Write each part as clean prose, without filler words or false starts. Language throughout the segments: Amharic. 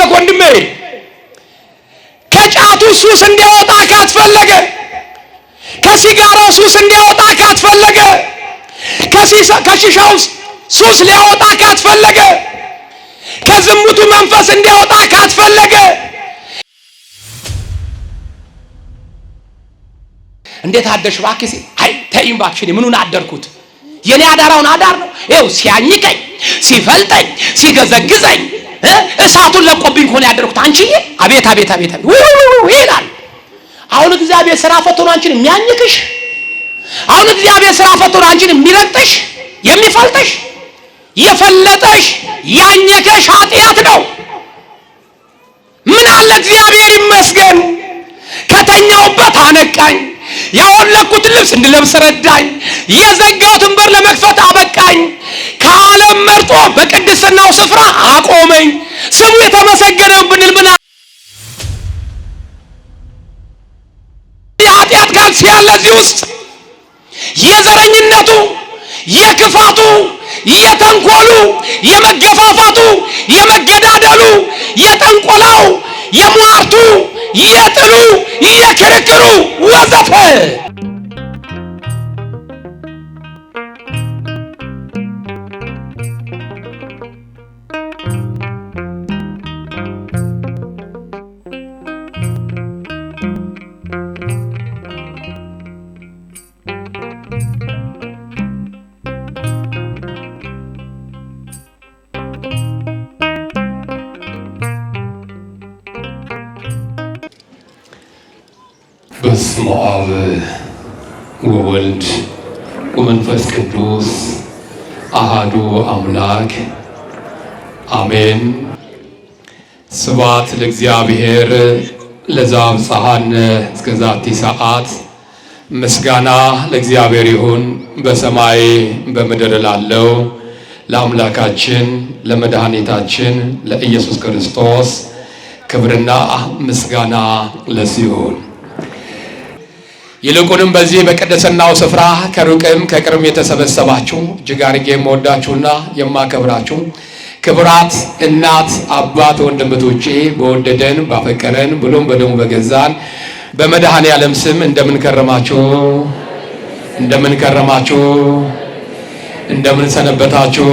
ካስፈለገ ወንድሜ ከጫቱ ሱስ እንዲያወጣ ካስፈለገ ከሲጋራው ሱስ እንዲያወጣ ካስፈለገ ከሺሻው ሱስ ሊያወጣ ካስፈለገ ከዝሙቱ መንፈስ እንዲያወጣ ካስፈለገ እንዴት አደርሽ እባክሽ? አይ ተይም እባክሽ ምኑን አደርኩት? የኔ አዳራውን አዳር ነው። ይኸው ሲያኝከኝ ሲፈልጠኝ ሲገዘግዘኝ እሳቱን ለቆብኝ ሆነ ያደርኩት። አንቺዬ አቤት አቤት አቤት ይላል። አሁን እግዚአብሔር ስራ ፈቶ ነው አንቺን የሚያኝክሽ። አሁን እግዚአብሔር ስራ ፈቶ ነው አንቺን የሚረግጥሽ የሚፈልጥሽ። የፈለጠሽ ያኘከሽ ኃጢአት ነው። ምን አለ እግዚአብሔር ይመስገን ከተኛውበት አነቃኝ፣ ያወለኩት ልብስ እንድለብስ ረዳኝ፣ የዘጋሁትን በር ለመክፈት አበቃኝ፣ ከዓለም መርጦ በቅድስናው ስፍራ አቆመኝ። ስሙ የተመሰገነው ብንል ምን የኃጢአት ካልሲ ያለ እዚህ ውስጥ የዘረኝነቱ የክፋቱ የተንኮሉ የመገፋፋቱ የመገዳደሉ የጠንቆላው የሟርቱ የጥሉ የክርክሩ ወዘተ በስመ አብ ወወልድ ወመንፈስ ቅዱስ አሃዱ አምላክ አሜን። ስብሐት ለእግዚአብሔር ለዘአብጽሐነ እስከ ዛቲ ሰዓት። ምስጋና ለእግዚአብሔር ይሁን በሰማይ በምድር ላለው ለአምላካችን ለመድኃኒታችን ለኢየሱስ ክርስቶስ ክብርና ምስጋና ለእሱ ይሁን። ይልቁንም በዚህ በቅድስናው ስፍራ ከሩቅም ከቅርብ የተሰበሰባችሁ እጅግ አድርጌ የምወዳችሁና የማከብራችሁ ክቡራት እናት አባት ወንድሞቼ በወደደን ባፈቀረን ብሎም በደሙ በገዛን በመድኃኔ ዓለም ስም እንደምን ከረማችሁ? እንደምን ከረማችሁ? እንደምን ሰነበታችሁ?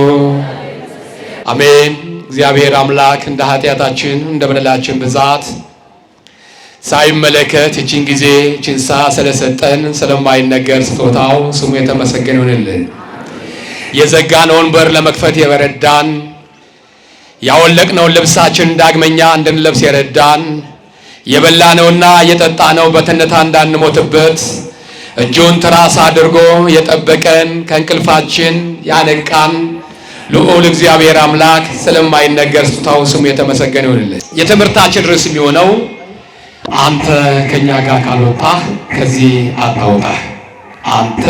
አሜን። እግዚአብሔር አምላክ እንደ ኃጢአታችን እንደ በደላችን ብዛት ሳይመለከት እቺን ጊዜ እቺን ሰዓት ስለሰጠን ስለማይነገር ስጦታው ስሙ የተመሰገነ ይሁንልን። የዘጋነውን በር ለመክፈት የረዳን፣ ያወለቅነውን ልብሳችን ዳግመኛ እንድንለብስ የረዳን፣ የበላነውና የጠጣነው በትንታ እንዳንሞትበት እጁን ትራስ አድርጎ የጠበቀን ከእንቅልፋችን ያነቃን ልዑል እግዚአብሔር አምላክ ስለማይነገር ስጦታው ስሙ የተመሰገነ ይሁንልን። የትምህርታችን ርዕስ የሚሆነው አንተ ከኛ ጋር ካልወጣህ ከዚህ አታውጣህ። አንተ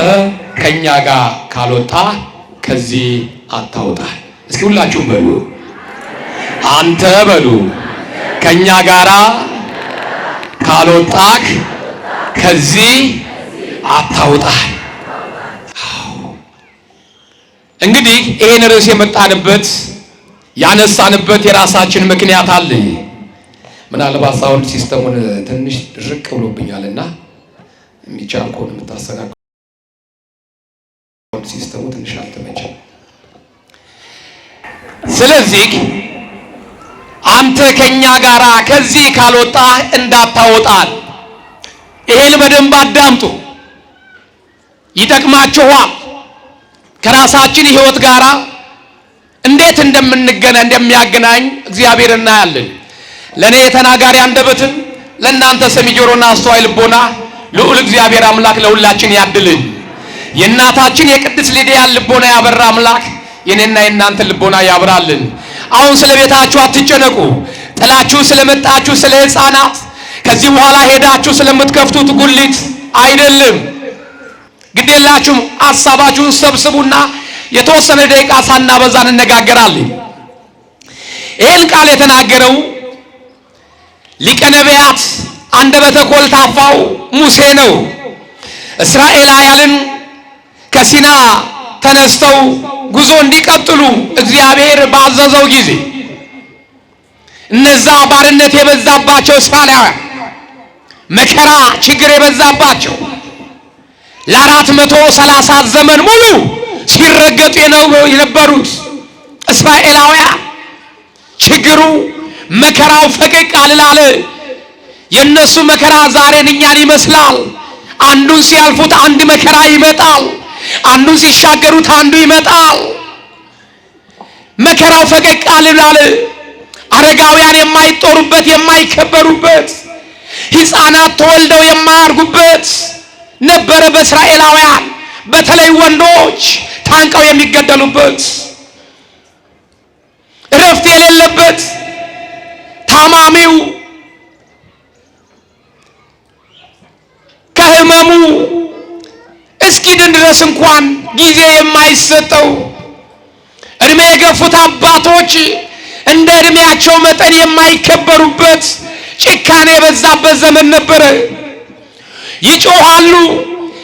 ከኛ ጋር ካልወጣህ ከዚህ አታውጣህ። እስኪ ሁላችሁም በሉ አንተ በሉ ከኛ ጋራ ካልወጣህ ከዚህ አታውጣህ። እንግዲህ ይሄን ርዕስ የመጣንበት ያነሳንበት የራሳችን ምክንያት አለ። ምናልባት ሳውንድ ሲስተሙን ትንሽ ድርቅ ብሎብኛልና የሚቻል ከሆነ የምታስተካክሉ ሳውንድ ሲስተሙ ትንሽ አልተመቸም። ስለዚህ አንተ ከኛ ጋራ ከዚህ ካልወጣ እንዳታወጣል። ይሄን በደንብ አዳምጡ፣ ይጠቅማችኋል። ከራሳችን ሕይወት ጋራ እንዴት እንደሚያገናኝ እግዚአብሔር እናያለን። ለኔ ተናጋሪ አንደበትን ለእናንተ ሰሚ ጆሮና አስተዋይ ልቦና ልዑል እግዚአብሔር አምላክ ለሁላችን ያድልን። የእናታችን የቅድስት ሊዲያን ልቦና ያበራ አምላክ የኔና የእናንተ ልቦና ያብራልን። አሁን ስለ ቤታችሁ አትጨነቁ። ጥላችሁ ስለመጣችሁ ስለ ሕፃናት ከዚህ በኋላ ሄዳችሁ ስለምትከፍቱት ጉሊት አይደለም። ግዴላችሁም ሐሳባችሁን ሰብስቡና የተወሰነ ደቂቃ ሳናበዛ እንነጋገራለን። ይህን ቃል የተናገረው ሊቀ ነቢያት አንደበተ ኮልታፋው ሙሴ ነው። እስራኤላውያንን ከሲና ተነስተው ጉዞ እንዲቀጥሉ እግዚአብሔር ባዘዘው ጊዜ እነዛ ባርነት የበዛባቸው እስራኤላውያን መከራ ችግር የበዛባቸው ለ430 ዘመን ሙሉ ሲረገጡ የነበሩት እስራኤላውያን ችግሩ መከራው ፈቀቅ አልላለ። የነሱ መከራ ዛሬን እኛን ይመስላል። አንዱን ሲያልፉት አንድ መከራ ይመጣል፣ አንዱን ሲሻገሩት አንዱ ይመጣል። መከራው ፈቀቅ አልላለ። አረጋውያን የማይጦሩበት የማይከበሩበት፣ ሕፃናት ተወልደው የማያርጉበት ነበረ። በእስራኤላውያን በተለይ ወንዶች ታንቀው የሚገደሉበት፣ እረፍት የሌለበት፣ ታማሚው ከህመሙ እስኪድን ድረስ እንኳን ጊዜ የማይሰጠው፣ እድሜ የገፉት አባቶች እንደ እድሜያቸው መጠን የማይከበሩበት ጭካኔ የበዛበት ዘመን ነበረ። ይጮሃሉ።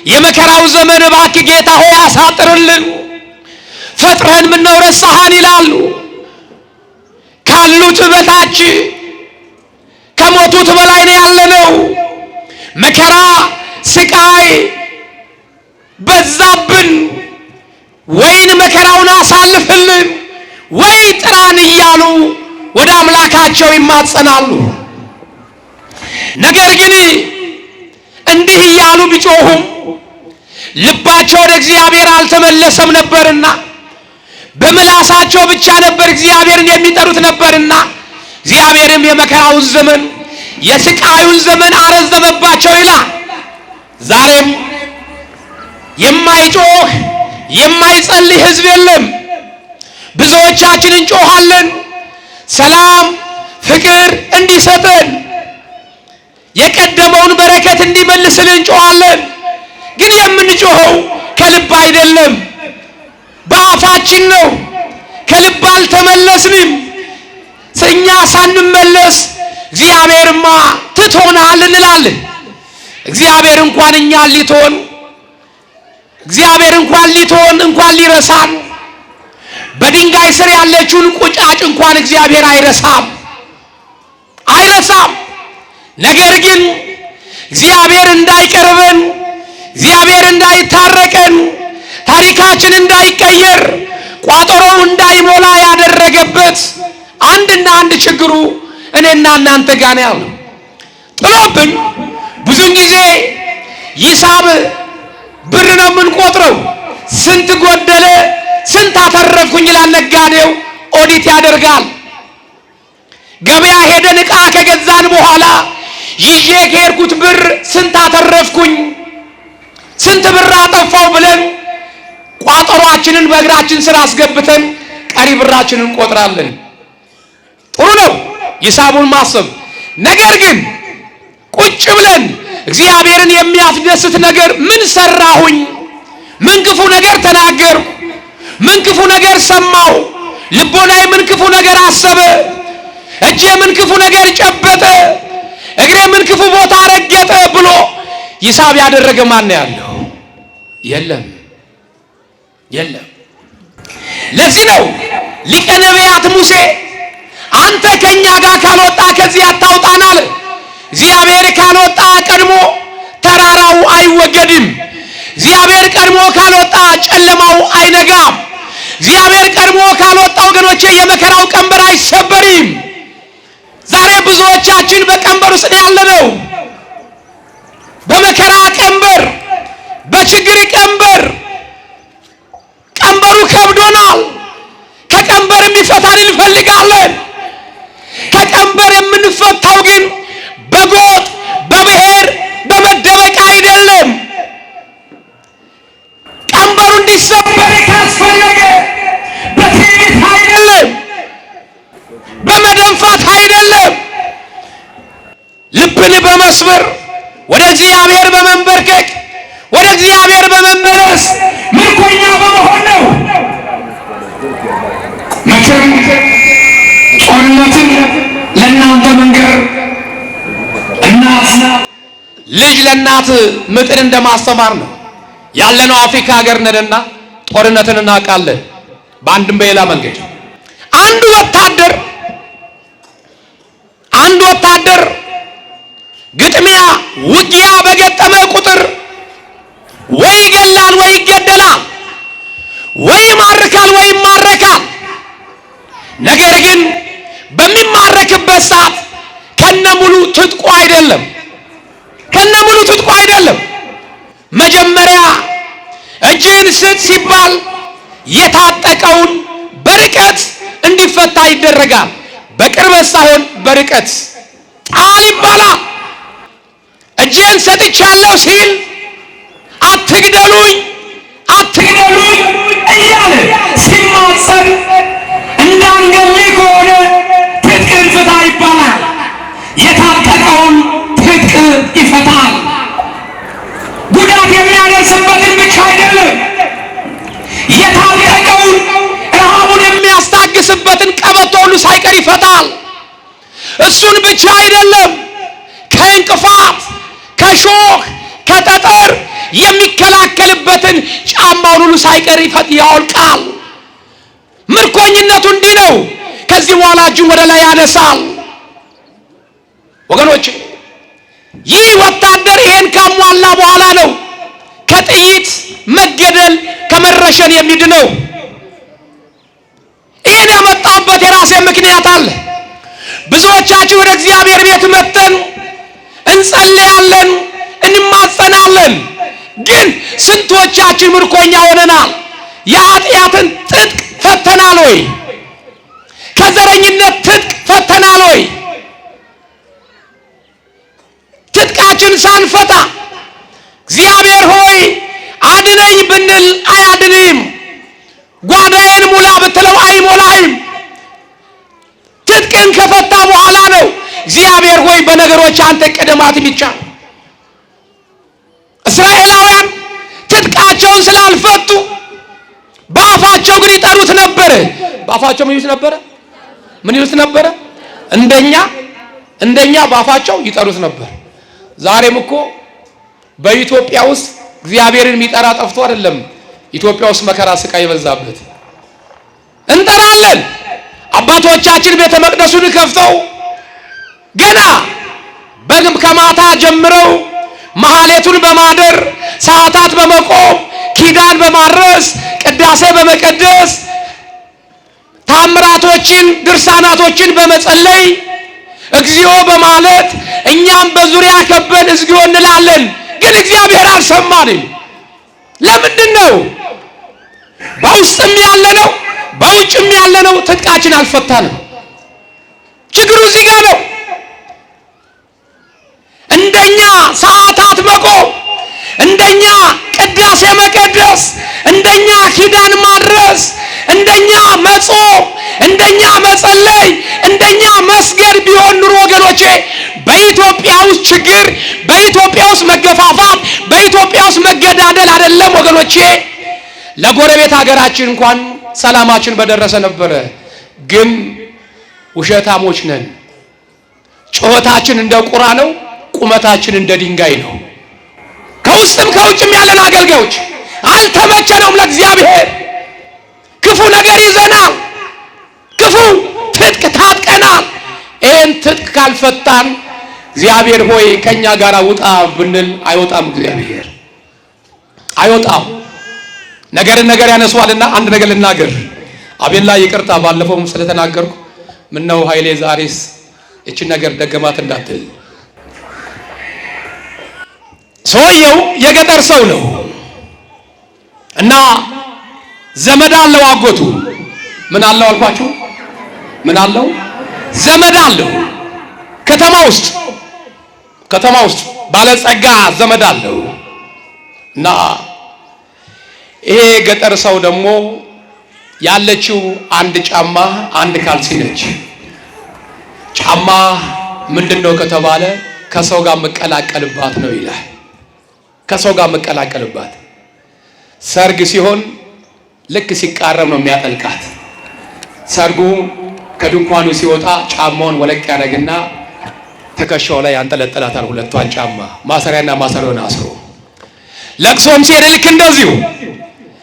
የመከራው ዘመን እባክህ ጌታ ሆይ አሳጥርልን፣ ፈጥረህን ምነው ረሳሃን ይላሉ። ካሉት በታች ከሞቱት በላይ ነው ያለነው። መከራ ስቃይ በዛብን። ወይን መከራውን አሳልፍልን ወይ ጥራን እያሉ ወደ አምላካቸው ይማጸናሉ። ነገር ግን እንዲህ እያሉ ቢጮሁም ልባቸው ወደ እግዚአብሔር አልተመለሰም ነበርና፣ በምላሳቸው ብቻ ነበር እግዚአብሔርን የሚጠሩት ነበርና፣ እግዚአብሔርም የመከራውን ዘመን የስቃዩን ዘመን አረዘመባቸው ይላል። ዛሬም የማይጮህ የማይጸልይ ሕዝብ የለም። ብዙዎቻችን እንጮሃለን፣ ሰላም ፍቅር እንዲሰጠን የቀደመውን በረከት እንዲመልስልን እንጮሃለን። ግን የምንጮኸው ከልብ አይደለም፣ በአፋችን ነው። ከልብ አልተመለስንም። እኛ ሳንመለስ እግዚአብሔርማ ትቶናል እንላለን። እግዚአብሔር እንኳን እኛን ሊተወን፣ እግዚአብሔር እንኳን ሊረሳን፣ በድንጋይ ስር ያለችውን ቁጫጭ እንኳን እግዚአብሔር አይረሳም። ነገር ግን እግዚአብሔር እንዳይቀርበን፣ እግዚአብሔር እንዳይታረቀን፣ ታሪካችን እንዳይቀየር፣ ቋጠሮው እንዳይሞላ ያደረገበት አንድና አንድ ችግሩ እኔና እናንተ ጋር ነው ያለው። ጥሎብን ብዙን ጊዜ ሂሳብ ብር ነው የምንቆጥረው። ስንት ጎደለ ስንት አተረፍኩኝ ይላል ነጋዴው፣ ኦዲት ያደርጋል። ገበያ ሄደን ዕቃ ከገዛን በኋላ ይዤ ከሄድኩት ብር ስንት አተረፍኩኝ፣ ስንት ብር አጠፋው ብለን ቋጠሯችንን በእግራችን ስር አስገብተን ቀሪ ብራችንን እንቆጥራለን። ጥሩ ነው ሂሳቡን ማሰብ። ነገር ግን ቁጭ ብለን እግዚአብሔርን የሚያስደስት ነገር ምን ሰራሁኝ፣ ምን ክፉ ነገር ተናገርኩ፣ ምን ክፉ ነገር ሰማሁ፣ ልቦናዬ ምን ክፉ ነገር አሰበ፣ እጄ ምን ክፉ ነገር ጨበጠ፣ እግሬ ምን ክፉ ቦታ ረገጠ ብሎ ሂሳብ ያደረገ ማን ያለው? የለም። ለዚህ ነው ሊቀ ነቢያት ሙሴ አንተ ከኛ ጋር ካልወጣ ከዚህ አታውጣን አለ። እግዚአብሔር ካልወጣ ቀድሞ ተራራው አይወገድም። እግዚአብሔር ቀድሞ ካልወጣ ጨለማው አይነጋም። እግዚአብሔር ቀድሞ ካልወጣ ወገኖቼ የመከራው ቀንበር አይሰበርም። ዛሬ ብዙዎቻችን በቀንበር ውስጥ ያለነው፣ በመከራ ቀንበር፣ በችግር ቀንበር። ቀንበሩ ከብዶናል። ከቀንበር የሚፈታን እንፈልጋለን። ከቀንበር የምንፈታው ግን በጎጥ በብሔር በመደበቅ አይደለም። ቀንበሩ እንዲሰበር ካስፈለገ በትዕቢት አይደለም፣ በመደንፋት አይደለም። ልብን በመስበር ወደ እግዚአብሔር በመንበርከክ ወደ እግዚአብሔር በመመለስ ምርኮኛ በመሆን ነው። መቼም ጦርነትን ለእናንተ መንገር ልጅ ለእናት ምጥን እንደማስተማር ነው። ያለነው አፍሪካ ሀገር ነንና ጦርነትን እናውቃለን። በአንድም በሌላ መንገድ አንዱ ወታደር ወታደር ግጥሚያ ውጊያ በገጠመ ቁጥር ወይ ይገላል ወይ ይገደላል፣ ወይ ይማርካል ወይ ይማረካል። ነገር ግን በሚማረክበት ሰዓት ከነሙሉ ትጥቁ አይደለም፣ ከነሙሉ ትጥቁ አይደለም። መጀመሪያ እጅን ስጥ ሲባል የታጠቀውን በርቀት እንዲፈታ ይደረጋል። በቅርበት ሳይሆን በርቀት ጣል ይባላል። እጄን ሰጥቻለሁ ሲል አትግደሉኝ አትግደሉኝ እያለ ሲማጸን እንዳንገድልህ ከሆነ ትጥቅን ፍታ ይባላል። የታጠቀውን ትጥቅ ይፈታል። ጉዳት የሚያደርስበትን ብቻ አይደለም፣ የታጠቀውን ረሃቡን የሚያስታግስበትን ቀበቶ ሁሉ ሳይቀር ይፈታል። እሱን ብቻ አይደለም፣ ከእንቅፋት ከሾህ ከጠጠር የሚከላከልበትን ጫማውን ሁሉ ሳይቀር ያወልቃል። ምርኮኝነቱ እንዲህ ነው። ከዚህ በኋላ እጁን ወደ ላይ ያነሳል። ወገኖች ይህ ወታደር ይሄን ካሟላ በኋላ ነው ከጥይት መገደል ከመረሸን የሚድነው። ይህን ያመጣበት የራሴ ምክንያት አለ። ብዙዎቻችን ወደ እግዚአብሔር ቤት መጥተን እንጸልያለን፣ እንማጸናለን። ግን ስንቶቻችን ምርኮኛ ሆነናል? የኃጢአትን ትጥቅ ፈተናል ወይ? ከዘረኝነት ትጥቅ ፈተናል ወይ? ትጥቃችን ሳንፈታ እግዚአብሔር ሆይ አድነኝ ብንል አያድንም። ጓዳዬን ሙላ ብትለው አይሞላህም። ትጥቅን ከፈታ በኋላ ነው እግዚአብሔር ሆይ በነገሮች አንተ ቀደማት ይቻል። እስራኤላውያን ትጥቃቸውን ስላልፈቱ በአፋቸው ግን ይጠሩት ነበር። በአፋቸው ምን ይሉት ነበር? ምን ይሉት ነበር? እንደኛ በአፋቸው ይጠሩት ነበር። ዛሬም እኮ በኢትዮጵያ ውስጥ እግዚአብሔርን የሚጠራ ጠፍቶ አይደለም። ኢትዮጵያ ውስጥ መከራ ስቃይ የበዛበት እንጠራለን። አባቶቻችን ቤተ መቅደሱን ከፍተው ገና ከማታ ጀምረው መሐሌቱን በማደር ሰዓታት በመቆም ኪዳን በማድረስ ቅዳሴ በመቀደስ ታምራቶችን ድርሳናቶችን በመጸለይ እግዚኦ በማለት እኛም በዙሪያ ከበን እግዚኦ እንላለን። ግን እግዚአብሔር አልሰማንም። ለምንድን ነው? በውስጥም ያለነው በውጭም ያለነው ትጥቃችን አልፈታንም። ችግሩ እዚህ ጋር ነው። እንደኛ ሰዓታት መቆም፣ እንደኛ ቅዳሴ መቀደስ፣ እንደኛ ኪዳን ማድረስ፣ እንደኛ መጾም፣ እንደኛ መጸለይ፣ እንደኛ መስገድ ቢሆን ኑሮ ወገኖቼ በኢትዮጵያ ውስጥ ችግር፣ በኢትዮጵያ ውስጥ መገፋፋት፣ በኢትዮጵያ ውስጥ መገዳደል አይደለም ወገኖቼ። ለጎረቤት ሀገራችን እንኳን ሰላማችን በደረሰ ነበረ። ግን ውሸታሞች ነን። ጩኸታችን እንደ ቁራ ነው፣ ቁመታችን እንደ ድንጋይ ነው። ከውስጥም ከውጭም ያለን አገልጋዮች አልተመቸነውም ለእግዚአብሔር። ክፉ ነገር ይዘናል፣ ክፉ ትጥቅ ታጥቀናል። ይህን ትጥቅ ካልፈታን እግዚአብሔር ሆይ ከኛ ጋር ውጣ ብንል አይወጣም። እግዚአብሔር አይወጣም። ነገር ያነሷልና አንድ ነገር ልናገር። አቤላ ይቅርታ፣ ባለፈውም ስለተናገርኩ ምነው ኃይሌ ዛሬስ እቺን ነገር ደገማት እንዳትል። ሰውየው የገጠር ሰው ነው እና ዘመድ አለው። አጎቱ ምን አለው አልኳችሁ? ምን አለው? ዘመድ አለው። ከተማ ውስጥ ባለጸጋ ዘመድ አለው እና ይሄ ገጠር ሰው ደግሞ ያለችው አንድ ጫማ አንድ ካልሲ ነች። ጫማ ምንድነው ከተባለ ከሰው ጋር መቀላቀልባት ነው ይላል። ከሰው ጋር መቀላቀልባት ሰርግ ሲሆን ልክ ሲቃረብ ነው የሚያጠልቃት። ሰርጉ ከድንኳኑ ሲወጣ ጫማውን ወለቅ ያደርግና ትከሻው ላይ ያንጠለጥላታል። ሁለቷን ጫማ ማሰሪያና ማሰሪያውን አስሮ ለቅሶም ሲሄድ ልክ እንደዚሁ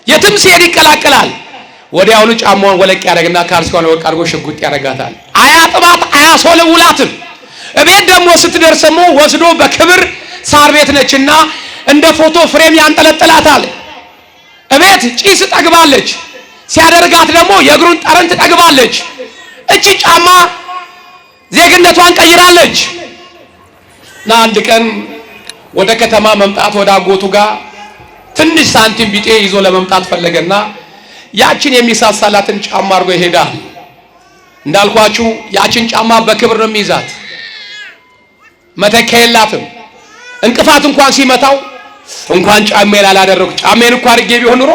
የትም ሲሄድ ይቀላቀላል። ወዲያውኑ ጫማውን ወለቅ ያደርግና ካልሲዋን ወለቅ አድርጎ ሽጉጥ ያደርጋታል። አያጥባት አያሶለውላትም። እቤት ደግሞ ስትደርሰሞ ወስዶ በክብር ሳር ቤት ነችና እንደ ፎቶ ፍሬም ያንጠለጥላታል። እቤት ጭስ ጠግባለች፣ ሲያደርጋት ደግሞ የእግሩን ጠረን ትጠግባለች። እቺ ጫማ ዜግነቷን ቀይራለች። እና አንድ ቀን ወደ ከተማ መምጣት ወደ አጎቱ ጋር ትንሽ ሳንቲም ቢጤ ይዞ ለመምጣት ፈለገና ያችን የሚሳሳላትን ጫማ አድርጎ ይሄዳል። እንዳልኳችሁ ያችን ጫማ በክብር ነው የሚይዛት፣ መተኪያ የላትም። እንቅፋት እንኳን ሲመታው እንኳን ጫሜን አላደረኩ ጫሜን እንኳን አድርጌ ቢሆን ኑሮ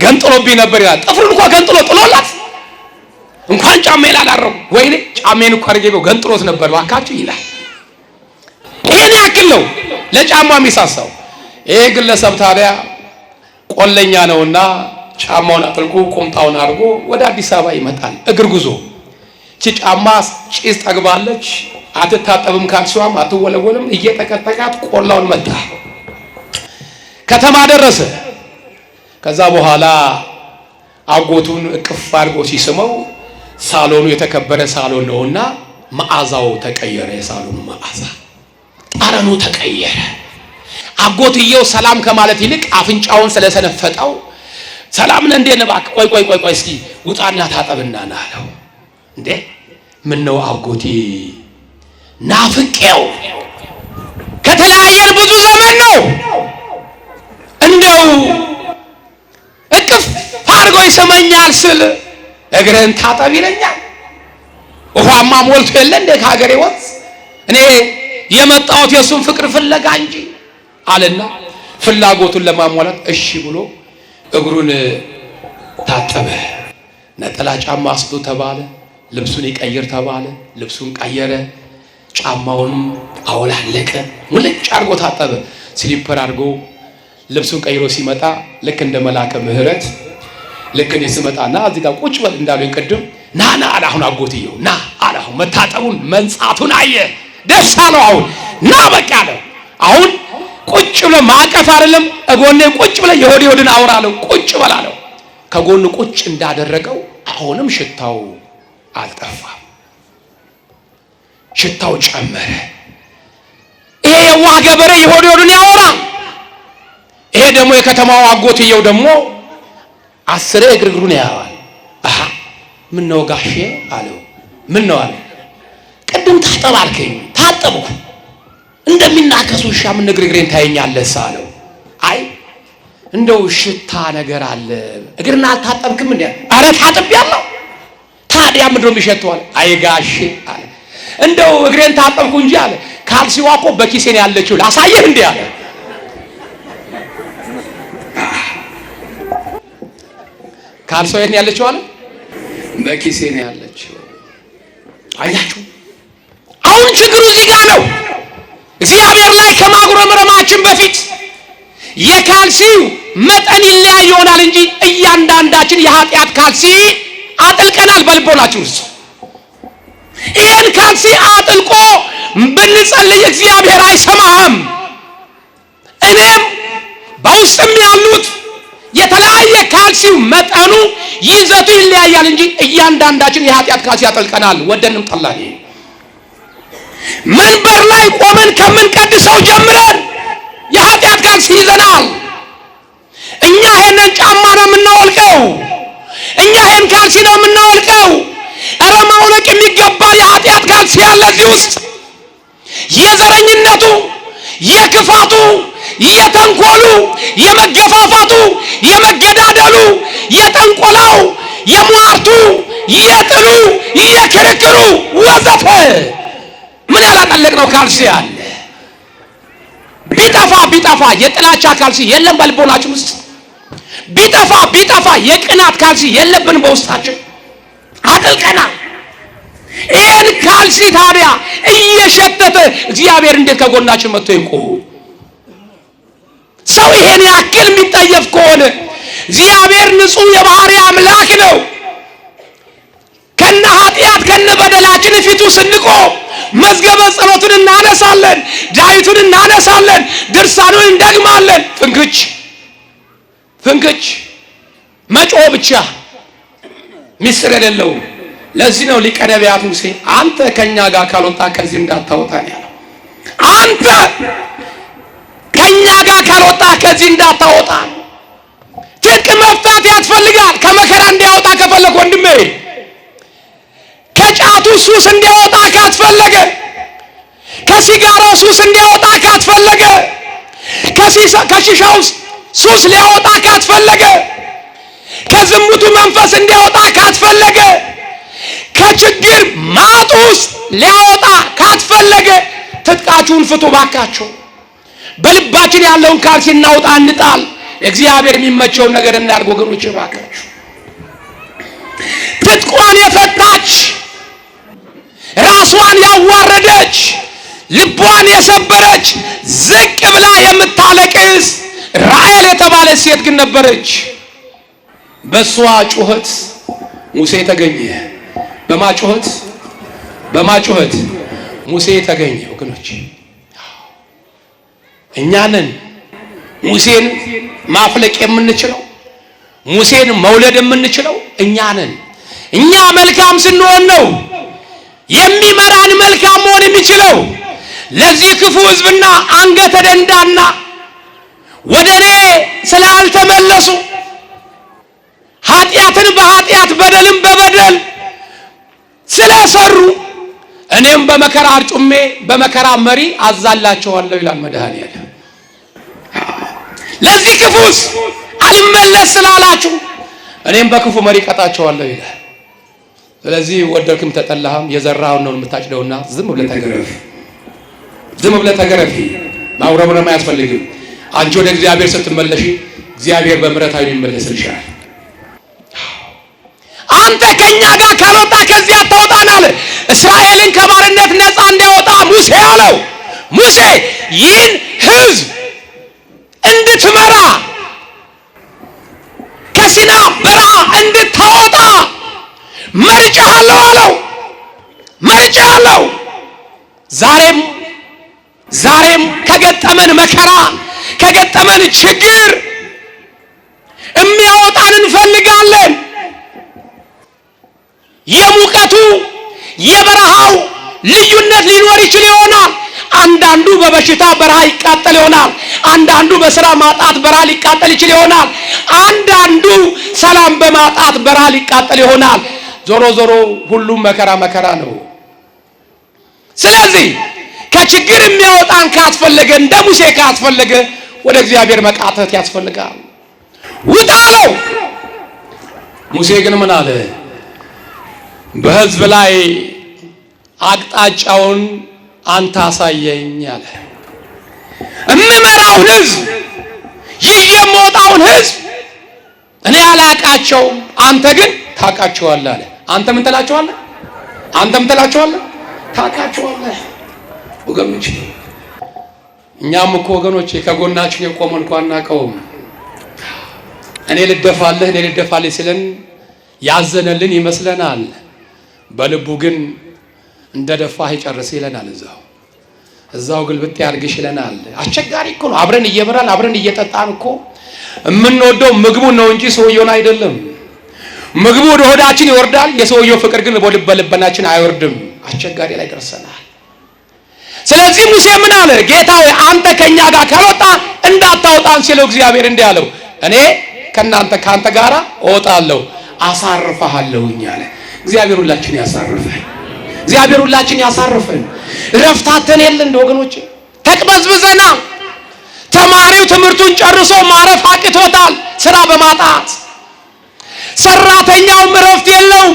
ገንጥሎብኝ ነበር ይላል። ጥፍሩን እንኳን ገንጥሎ ጥሎላት እንኳን ጫሜን አላደረኩ ወይኔ ጫሜን እንኳን አድርጌ ቢሆን ገንጥሎት ነበር ባካችሁ ይላል። ይሄን ያክል ነው ለጫማ የሚሳሳው። ይሄ ግለሰብ ታዲያ ቆለኛ ነውና ጫማውን አጥልቆ ቁምጣውን አድርጎ ወደ አዲስ አበባ ይመጣል። እግር ጉዞ። እቺ ጫማ ጭስ ጠግባለች፣ አትታጠብም፣ ካልሲዋም አትወለወልም። እየተቀጠቃት ቆላውን መጣ። ከተማ ደረሰ። ከዛ በኋላ አጎቱን እቅፍ አድርጎ ሲስመው ሳሎኑ የተከበረ ሳሎን ነውና መዓዛው ተቀየረ። የሳሎኑ መዓዛ ጠረኑ ተቀየረ። አጎትየው ሰላም ከማለት ይልቅ አፍንጫውን ስለሰነፈጠው ሰላም ነህ እንዴ ነባክ ቆይ እስኪ ውጣና ታጠብና ና አለው። እንዴ ምን ነው አጎቴ ናፍቄው ከተለያየን ብዙ ዘመን ነው፣ እንደው እቅፍ አድርጎ ይሰማኛል ስል እግርህን ታጠብ ይለኛል። ውሃማ ሞልቶ የለ እንደ ከሀገሬ ወንዝ እኔ የመጣሁት የሱን ፍቅር ፍለጋ እንጂ አለና ፍላጎቱን ለማሟላት እሺ ብሎ እግሩን ታጠበ። ነጠላ ጫማ አስጡ ተባለ። ልብሱን ይቀይር ተባለ። ልብሱን ቀየረ። ጫማውን አወላለቀ። ሙልጭ አድርጎ ታጠበ። ስሊፐር አድርጎ ልብሱን ቀይሮ ሲመጣ ልክ እንደ መላከ ምህረት ልክ እኔ ስመጣና እዚህ ጋር ቁጭ በል እንዳሉኝ ቅድም ና አለ። አሁን አጎትየው ና አለ። አሁን መታጠቡን መንጻቱን አየ፣ ደስ አለው። አሁን ና በቃ አለው። አሁን ቁጭ ብለ ማቀፍ አይደለም እጎኔ ቁጭ ብለ የሆድ ሆድን አውራለው ቁጭ በላለው። ከጎኑ ቁጭ እንዳደረገው አሁንም ሽታው አልጠፋም፣ ሽታው ጨመረ። ይሄ የዋህ ገበሬ የሆድ ሆድን ያወራል። ይሄ ደግሞ የከተማው አጎትየው ደግሞ አስሬ እግሩን ያያዋል። አሃ ምን ነው ጋሼ አለው። ምን ነው አለ። ቅድም ታጠብ አልከኝ፣ ታጠብኩ እንደሚናከሱ ውሻ ምን እግሬን ታየኛለህ አለው። አይ እንደው ሽታ ነገር አለ እግርና አልታጠብክም እንዴ? አረ ታጥቤያለሁ። ታዲያ ምንድነው የሚሸተው አለ። አይ ጋሼ አለ እንደው እግሬን ታጠብኩ እንጂ አለ ካልሲዋ እኮ በኪሴ ነው ያለችው ላሳየህ እንዴ አለ። ካልሲዋ የት ነው ያለችው አለ? በኪሴ ነው ያለችው። አያችሁ አሁን ችግሩ እዚህ ጋር ነው። እግዚአብሔር ላይ ከማጉረምረማችን በፊት የካልሲው መጠን ይለያይ ይሆናል እንጂ እያንዳንዳችን የኃጢአት ካልሲ አጥልቀናል በልቦናችን ውስጥ። ይህን ካልሲ አጥልቆ ብንጸልይ እግዚአብሔር አይሰማህም። እኔም በውስጥም ያሉት የተለያየ ካልሲው መጠኑ ይዘቱ ይለያያል እንጂ እያንዳንዳችን የኃጢአት ካልሲ አጥልቀናል ወደንም ጠላን። መንበር ላይ ቆመን ከምንቀድሰው ጀምረን የኃጢአት ካልሲ ይዘናል። እኛ ይሄንን ጫማ ነው የምናወልቀው፣ እኛ ይሄን ካልሲ ነው የምናወልቀው። እረ ማውለቅ የሚገባ የኃጢአት ካልሲ ያለ እዚህ ውስጥ የዘረኝነቱ፣ የክፋቱ፣ የተንኮሉ፣ የመገፋፋቱ፣ የመገዳደሉ፣ የጠንቆላው፣ የሟርቱ፣ የጥሉ፣ የክርክሩ ወዘተ ምን ያላጠለቅነው ካልሲ አለ። ቢጠፋ የጥላቻ ካልሲ የለም በልቦናችን ውስጥ። ቢጠፋ የቅናት ካልሲ የለብን በውስጣችን አጥልቀና። ይህን ካልሲ ታዲያ እየሸተተ እግዚአብሔር እንዴት ከጎናችን መጥቶ ይቆም? ሰው ይሄን ያክል የሚጠየፍ ከሆነ እግዚአብሔር ንጹሕ የባህሪ አምላክ ነው። ከነ ኃጢአት ከነ በደላችን ፊቱ ስንቆም መዝገበ ጸሎትን እናነሳለን፣ ዳዊቱን እናነሳለን፣ ድርሳኑን እንደግማለን። ፍንክች መጮህ ብቻ ምስጢር የሌለው ለዚህ ነው ሊቀ ነቢያት ሙሴ አንተ ከኛ ጋር ካልወጣ ከዚህ እንዳታወጣን ያለው። አንተ ከኛ ጋር ካልወጣ ከዚህ እንዳታወጣን። ትጥቅ መፍታት ያስፈልጋል። ከመከራ እንዲያወጣ ከፈለገ ወንድሜ፣ ከጫቱ ሱስ እንዲያወጣ ካስፈለገ፣ ከሲጋራው ሱስ እንዲያወጣ ካስፈለገ፣ ከሺሻው ሱስ ሊያወጣ ካስፈለገ፣ ከዝሙቱ መንፈስ እንዲያወጣ ካስፈለገ፣ ከችግር ማጥ ውስጥ ሊያወጣ ካስፈለገ ትጥቃችሁን ፍቱ ባካችሁ። በልባችን ያለውን ካልሲ እናውጣ፣ እንጣል። እግዚአብሔር የሚመቸውን ነገር እናድርግ ወገኖች ባካችሁ። ትጥቋን የፈታች ራሷን ያዋረደች ልቧን የሰበረች ዝቅ ብላ የምታለቅስ ራሔል የተባለች ሴት ግን ነበረች። በሷ ጩኸት ሙሴ ተገኘ። በማጩኸት ሙሴ ተገኘ። ወገኖች እኛንን ሙሴን ማፍለቅ የምንችለው ሙሴን መውለድ የምንችለው እኛንን። እኛ መልካም ስንሆን ነው የሚመራን መልካም መሆን የሚችለው። ለዚህ ክፉ ሕዝብና አንገተ ደንዳና ወደ እኔ ስላልተመለሱ ኃጢአትን በኃጢአት በደልን በበደል ስለሰሩ እኔም በመከራ አርጩሜ በመከራ መሪ አዛላቸዋለሁ ይላል መድኃኒዓለም። ለዚህ ክፉስ አልመለስ ስላላችሁ እኔም በክፉ መሪ ቀጣቸዋለሁ ይላል። ስለዚህ ወደድክም ተጠላህም የዘራኸውን ነው የምታጭደውና ዝም ብለህ ተገረፊ። ማውረብረም አያስፈልግም። አንቺ ወደ እግዚአብሔር ስትመለሺ እግዚአብሔር በምሕረት ዓይኑ ይመለስልሻል። አንተ ከኛ ጋር ካልወጣ ከዚህ አታወጣን አለ። እስራኤልን ከባርነት ነፃ እንዲያወጣ ሙሴ አለው። ሙሴ ይህን ሕዝብ እንድትመራ ከሲና በረሃ እንድታወጣ መርጬሃለሁ አለው። መርጬሃለሁ። ዛሬም ከገጠመን መከራ ከገጠመን ችግር የሚያወጣን እንፈልጋለን። የሙቀቱ የበረሃው ልዩነት ሊኖር ይችል ይሆናል። አንዳንዱ በበሽታ በረሃ ይቃጠል ይሆናል። አንዳንዱ በስራ ማጣት በረሃ ሊቃጠል ይችል ይሆናል። አንዳንዱ ሰላም በማጣት በረሃ ሊቃጠል ይሆናል። ዞሮ ሁሉም መከራ ነው። ስለዚህ ከችግር የሚያወጣን ካስፈለገ እንደ ሙሴ ካስፈለገ ወደ እግዚአብሔር መቃተት ያስፈልጋል። ውጣ አለው። ሙሴ ግን ምን አለ? በሕዝብ ላይ አቅጣጫውን አንተ አሳየኝ አለ። እምመራውን ሕዝብ ይዤ የምወጣውን ሕዝብ እኔ አላቃቸውም፣ አንተ ግን ታውቃቸዋለህ አለ። አንተ ምን ትላቸዋለህ? ታውቃቸዋለህ። ወገኖች እኛም እኮ ወገኖች ከጎናችን የቆመ እንኳን አናውቀውም። እኔ ልደፋልህ ሲለን ያዘነልን ይመስለናል። በልቡ ግን እንደ ደፋህ ይጨርስ ይለናል። እዛው ግልብጥ ያርግሽ ይለናል። አስቸጋሪ እኮ ነው። አብረን እየበላን አብረን እየጠጣን እኮ የምንወደው ምግቡን ነው እንጂ ሰውየውን አይደለም። ምግቡ ወደ ሆዳችን ይወርዳል፣ የሰውየው ፍቅር ግን በልበናችን አይወርድም። አስቸጋሪ ላይ ደርሰናል። ስለዚህ ሙሴ ምን አለ? ጌታ ሆይ አንተ ከኛ ጋር ካልወጣ እንዳታወጣን ሲለው እግዚአብሔር እንዲህ አለው፣ እኔ ከአንተ ጋር እወጣለሁ አሳርፈሃለሁኝ አለ። እግዚአብሔር ሁላችን ያሳርፈን። ረፍታተን የለ እንደ ወገኖች ተቅበዝብዘና ተማሪው ትምህርቱን ጨርሶ ማረፍ አቅቶታል ስራ በማጣት። ሰራተኛውም ረፍት የለውም።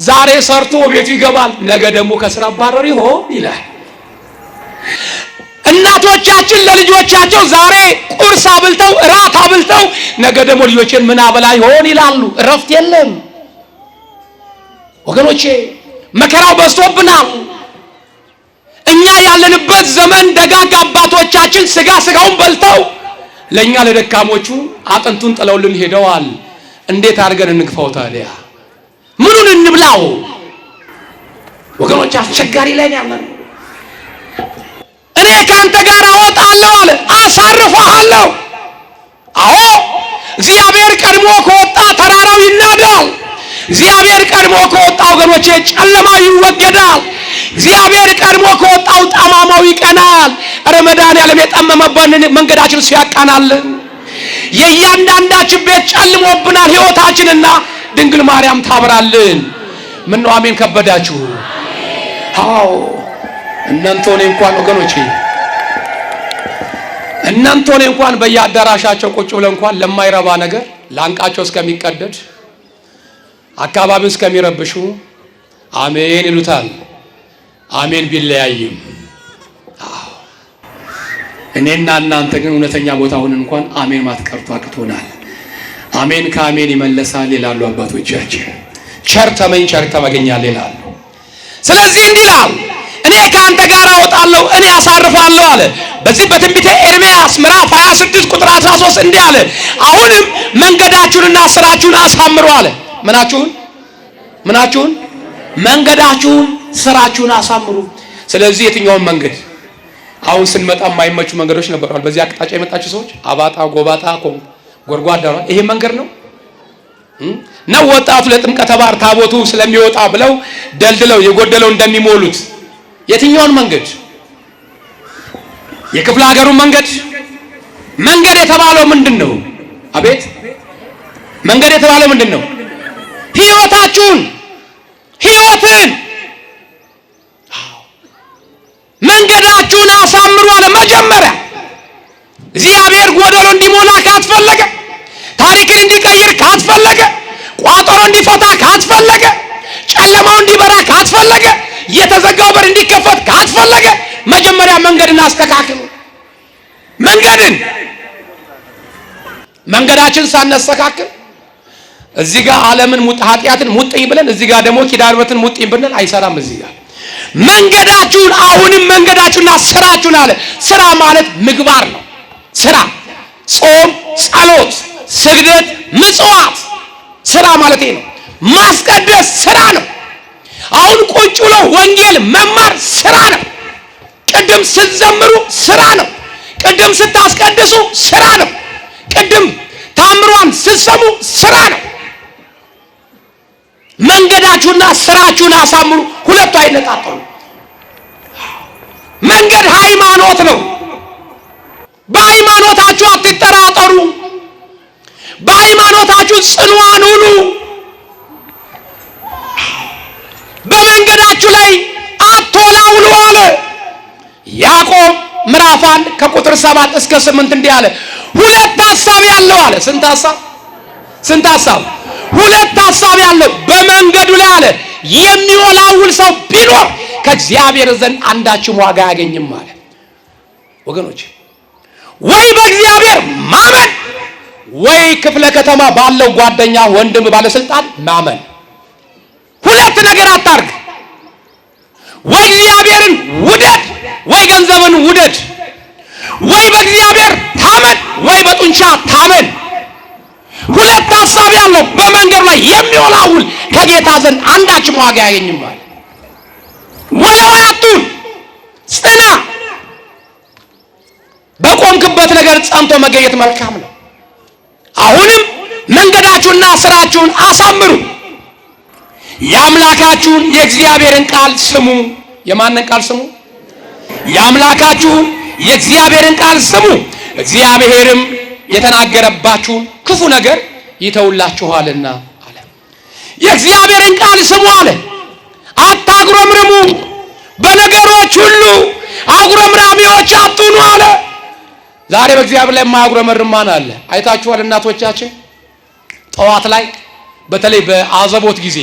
ዛሬ ሰርቶ ቤቱ ይገባል፣ ነገ ደግሞ ከስራ ባረር ይሆን ይላል። እናቶቻችን ለልጆቻቸው ዛሬ ቁርስ አብልተው እራት አብልተው ነገ ደግሞ ልጆችን ምን አበላ ይሆን ይላሉ። ረፍት የለም ወገኖቼ። መከራው በዝቶብናል። እኛ ያለንበት ዘመን ደጋግ አባቶቻችን ስጋውን በልተው ለኛ ለደካሞቹ አጥንቱን ጥለውልን ሄደዋል። እንዴት አድርገን እንግፋው ታዲያ? ምኑን እንብላው? ወገኖች አስቸጋሪ ላይ ያለን። እኔ ካንተ ጋር አወጣለሁ አለ፣ አሳርፈሃለሁ። አዎ እግዚአብሔር ቀድሞ ከወጣ ተራራው ይናዳል፣ እግዚአብሔር ቀድሞ ከወጣው ወገኖቼ ጨለማው ይወገዳል። እግዚአብሔር ቀድሞ ከወጣው ጠማማው ይቀናል። ረመዳን የጠመመበትን መንገዳችን ሲያቃናልን የእያንዳንዳችን ቤት ጨልሞብናል ሕይወታችንና ድንግል ማርያም ታብራልን። ምን ነው አሜን ከበዳችሁ? አዎ እናንተኔ እንኳን ወገኖቼ እናንተኔ እንኳን በየአዳራሻቸው ቁጭ ብለው እንኳን ለማይረባ ነገር ላንቃቸው እስከሚቀደድ አካባቢው እስከሚረብሹ አሜን ይሉታል። አሜን ቢለያይም እኔና እናንተ ግን እውነተኛ ቦታውን እንኳን አሜን ማትቀርቱ አቅቶናል። አሜን ከአሜን ይመለሳል ይላሉ አባቶቻችን። ቸር ተመኝ ቸር ተመገኛል ይላሉ። ስለዚህ እንዲህ ይላል፣ እኔ ከአንተ ጋር እወጣለሁ እኔ አሳርፋለሁ አለ። በዚህ በትንቢተ ኤርምያስ ምዕራፍ 26 ቁጥር 13 እንዲህ አለ፣ አሁንም መንገዳችሁንና ስራችሁን አሳምሩ አለ። ምናችሁን? መንገዳችሁን ስራችሁን አሳምሩ። ስለዚህ የትኛውን መንገድ? አሁን ስንመጣ የማይመቹ መንገዶች ነበራል። በዚህ አቅጣጫ የመጣችሁ ሰዎች አባጣ፣ ጎባጣ፣ ጎርጓዳ ይሄ መንገድ ነው ነው ወጣቱ ለጥምቀተ ባህር ታቦቱ ስለሚወጣ ብለው ደልድለው የጎደለው እንደሚሞሉት የትኛውን መንገድ? የክፍለ ሀገሩን መንገድ? መንገድ የተባለው ምንድነው? አቤት መንገድ የተባለው ምንድነው? ሕይወታችሁን ሕይወትን መንገዳችሁን አሳምሩ አለ። መጀመሪያ እግዚአብሔር ጎደሎ እንዲሞላ ካስፈለገ፣ ታሪክን እንዲቀይር ካስፈለገ፣ ቋጠሮ እንዲፈታ ካስፈለገ፣ ጨለማው እንዲበራ ካስፈለገ፣ የተዘጋው በር እንዲከፈት ካስፈለገ መጀመሪያ መንገድን አስተካክሉ። መንገዳችን ሳናስተካክል እዚህ ጋር ዓለምን ኃጢአትን ሙጥኝ ብለን እዚህ ጋር ደግሞ ኪዳነ ምሕረትን ሙጥኝ ብለን አይሰራም። እዚህ ጋር መንገዳችሁን አሁንም መንገዳችሁና ስራችሁን አለ። ስራ ማለት ምግባር ነው። ስራ ጾም፣ ጸሎት፣ ስግደት፣ ምጽዋት ስራ ማለት ነው። ማስቀደስ ስራ ነው። አሁን ቁጭ ብሎ ወንጌል መማር ስራ ነው። ቅድም ስትዘምሩ ስራ ነው። ቅድም ስታስቀድሱ ስራ ነው። ቅድም ታምሯን ስትሰሙ ስራ ነው። መንገዳችሁና ስራችሁን አሳምሩ። ሁለቱ አይነጣጠሉ። መንገድ ሃይማኖት ነው። በሃይማኖታችሁ አትጠራጠሩ። በሃይማኖታችሁ ጽኑዓን ሁኑ። በመንገዳችሁ ላይ አትወላውሉ አለ። ያዕቆብ ምዕራፍ 1 ከቁጥር 7 እስከ 8 እንዲህ አለ፣ ሁለት ሐሳብ ያለው አለ። ስንት ሐሳብ? ሁለት ሐሳብ ያለው በመንገዱ ላይ አለ የሚወላውል ሰው ቢኖር ከእግዚአብሔር ዘንድ አንዳችም ዋጋ አያገኝም አለ። ወገኖች ወይ በእግዚአብሔር ማመን ወይ ክፍለ ከተማ ባለው ጓደኛ፣ ወንድም፣ ባለስልጣን ማመን። ሁለት ነገር አታርግ። ወይ እግዚአብሔርን ውደድ ወይ ገንዘብን ውደድ። ወይ በእግዚአብሔር ታመን ወይ በጡንቻ ታመን። ሁለት ሐሳብ ያለው በመንገድ ላይ የሚወላውል ከጌታ ዘንድ አንዳችም ዋጋ አያገኝም ማለት። ወላዋይ አትሁን፣ ጽና። በቆምክበት ነገር ጸንቶ መገኘት መልካም ነው። አሁንም መንገዳችሁንና ስራችሁን አሳምሩ፣ የአምላካችሁን የእግዚአብሔርን ቃል ስሙ። የማንን ቃል ስሙ? የአምላካችሁን የእግዚአብሔርን ቃል ስሙ። እግዚአብሔርም የተናገረባችሁን ክፉ ነገር ይተውላችኋልና አለ። የእግዚአብሔርን ቃል ስሙ አለ። አታጉረምርሙ፣ በነገሮች ሁሉ አጉረምራሚዎች አትሁኑ አለ። ዛሬ በእግዚአብሔር ላይ የማያጉረመርም ማን አለ? አይታችኋል። እናቶቻችን ጠዋት ላይ በተለይ በአዘቦት ጊዜ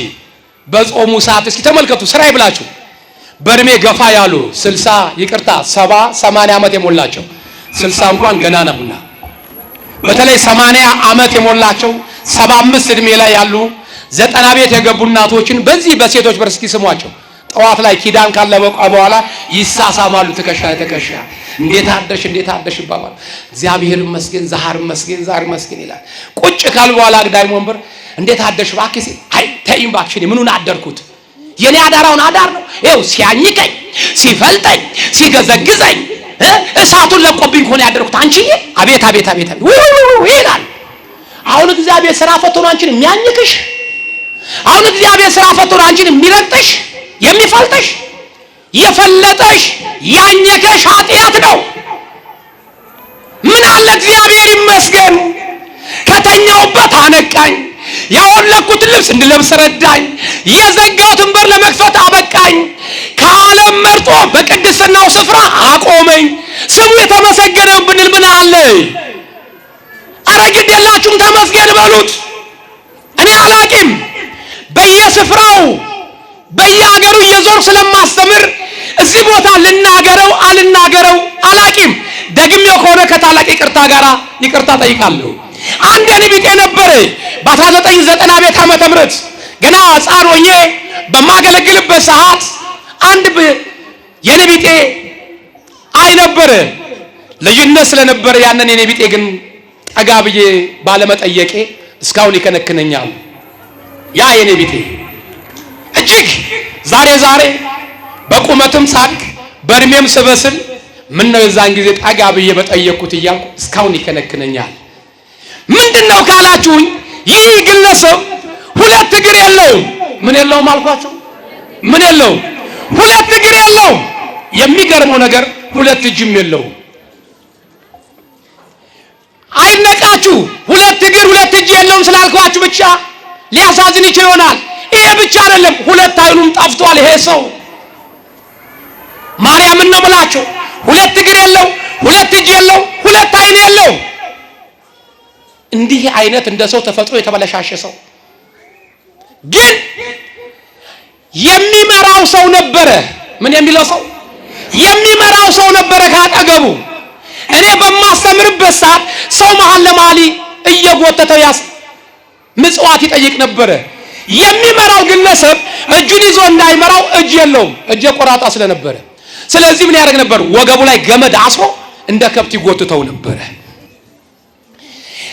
በጾሙ ሰዓት እስኪ ተመልከቱ። ስራይ ብላችሁ በእድሜ ገፋ ያሉ 60 ይቅርታ 70 80 ዓመት የሞላቸው 60 እንኳን ገና ነውና በተለይ 80 ዓመት የሞላቸው 75 እድሜ ላይ ያሉ 90 ቤት የገቡ እናቶችን በዚህ በሴቶች በር እስኪ ስሟቸው። ጠዋት ላይ ኪዳን ካለበቃ በኋላ ይሳሳማሉ። ትከሻ ተከሻ እንዴት አደሽ ይባባሉ። እግዚአብሔር ይመስገን፣ ዛሬ ይመስገን ይላል። ቁጭ ካል በኋላ አግዳሚ ወንበር እንዴት አደሽ እባክሽ? አይ ተይም እባክሽ፣ ምኑን አደርኩት? የኔ አዳራውን አዳር ነው። ይኸው ሲያኝከኝ፣ ሲፈልጠኝ፣ ሲገዘግዘኝ እሳቱን ለቆብኝ ሆነ ያደርኩት። አንቺዬ አቤት ይላል። አሁን እግዚአብሔር ስራ ፈቶ ነው አንቺን የሚያኝክሽ። አሁን እግዚአብሔር ስራ ፈቶ አንቺን የሚረግጥሽ የሚፈልጥሽ የፈለጠሽ ያኘከሽ ኃጢአት ነው። ምን አለ እግዚአብሔር ይመስገን ከተኛውበት አነቃኝ፣ ያወለኩትን ልብስ እንድለብስ ረዳኝ፣ የዘጋሁትን በር ለመክፈት አበቃኝ፣ ከዓለም መርጦ በቅድስናው ስፍራ አቆመኝ። ስሙ የተመሰገነ ብንል ምን አለ? አረ ግድ የላችሁም ተመስገን በሉት። እኔ አላቂም በየስፍራው በየሀገሩ እየዞር ስለማስተምር እዚህ ቦታ ልናገረው አልናገረው አላቂም። ደግሜው ከሆነ ከታላቅ ይቅርታ ጋር ይቅርታ ጠይቃለሁ። አንድ የኔ ቢጤ ነበረ በ1990 ዓመተ ምህረት ገና ሕፃን ሆኜ በማገለግልበት ሰዓት አንድ የኔ ቢጤ አይ ነበረ። ልጅነት ስለነበረ ያንን የኔ ቢጤ ግን ጠጋ ብዬ ባለመጠየቄ እስካሁን ይከነክነኛል። ያ የኔ ቢጤ እጅግ ዛሬ በቁመትም ሳድግ በእድሜም ስበስል ምን ነው የዛን ጊዜ ጠጋ ብዬ በጠየቅኩት እያልኩ እስካሁን ይከነክነኛል። ምንድነው ካላችሁኝ ይህ ግለሰብ ሁለት እግር የለውም። ምን የለውም አልኳቸው? ምን የለውም? ሁለት እግር የለውም። የሚገርመው ነገር ሁለት እጅም የለውም። አይነቃችሁ። ሁለት እግር ሁለት እጅ የለውም ስላልኳችሁ ብቻ ሊያሳዝን ይችል ይሆናል። ይሄ ብቻ አይደለም፣ ሁለት አይኑም ጠፍቷል። ይሄ ሰው ማርያምን ነው የምላቸው። ሁለት እግር የለው፣ ሁለት እጅ የለው፣ ሁለት አይን የለው። እንዲህ አይነት እንደ ሰው ተፈጥሮ የተበለሻሸ ሰው ግን የሚመራው ሰው ነበረ። ምን የሚለው ሰው? የሚመራው ሰው ነበረ ካጠገቡ። እኔ በማስተምርበት ሰዓት ሰው መሀል ለማሊ እየጎተተው ምጽዋት ይጠይቅ ነበረ። የሚመራው ግለሰብ እጁን ይዞ እንዳይመራው እጅ የለውም፣ እጀ ቆራጣ ስለነበረ። ስለዚህ ምን ያደርግ ነበር? ወገቡ ላይ ገመድ አስሮ እንደ ከብት ይጎትተው ነበረ።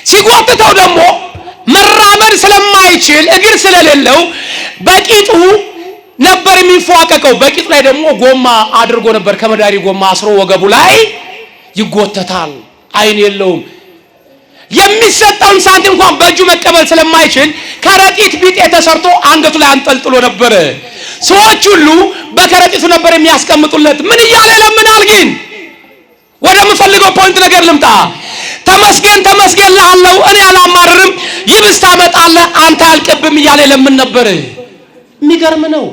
ሲጎትተው ደግሞ መራመድ ስለማይችል እግር ስለሌለው በቂጡ ነበር የሚፏቀቀው። በቂጡ ላይ ደግሞ ጎማ አድርጎ ነበር፣ ከመዳሪ ጎማ አስሮ ወገቡ ላይ ይጎተታል። አይን የለውም። የሚሰጠውን ሳንቲም እንኳን በእጁ መቀበል ስለማይችል ከረጢት ቢጤ ተሰርቶ አንገቱ ላይ አንጠልጥሎ ነበረ። ሰዎች ሁሉ በከረጢቱ ነበር የሚያስቀምጡለት። ምን እያለ ለምናል? ግን ወደ ምፈልገው ፖይንት ነገር ልምጣ። ተመስገን ተመስገን ላለው እኔ አላማርርም፣ ይብስ ታመጣለህ አንተ አልቀብም እያለ ለምን ነበር። የሚገርም ነው።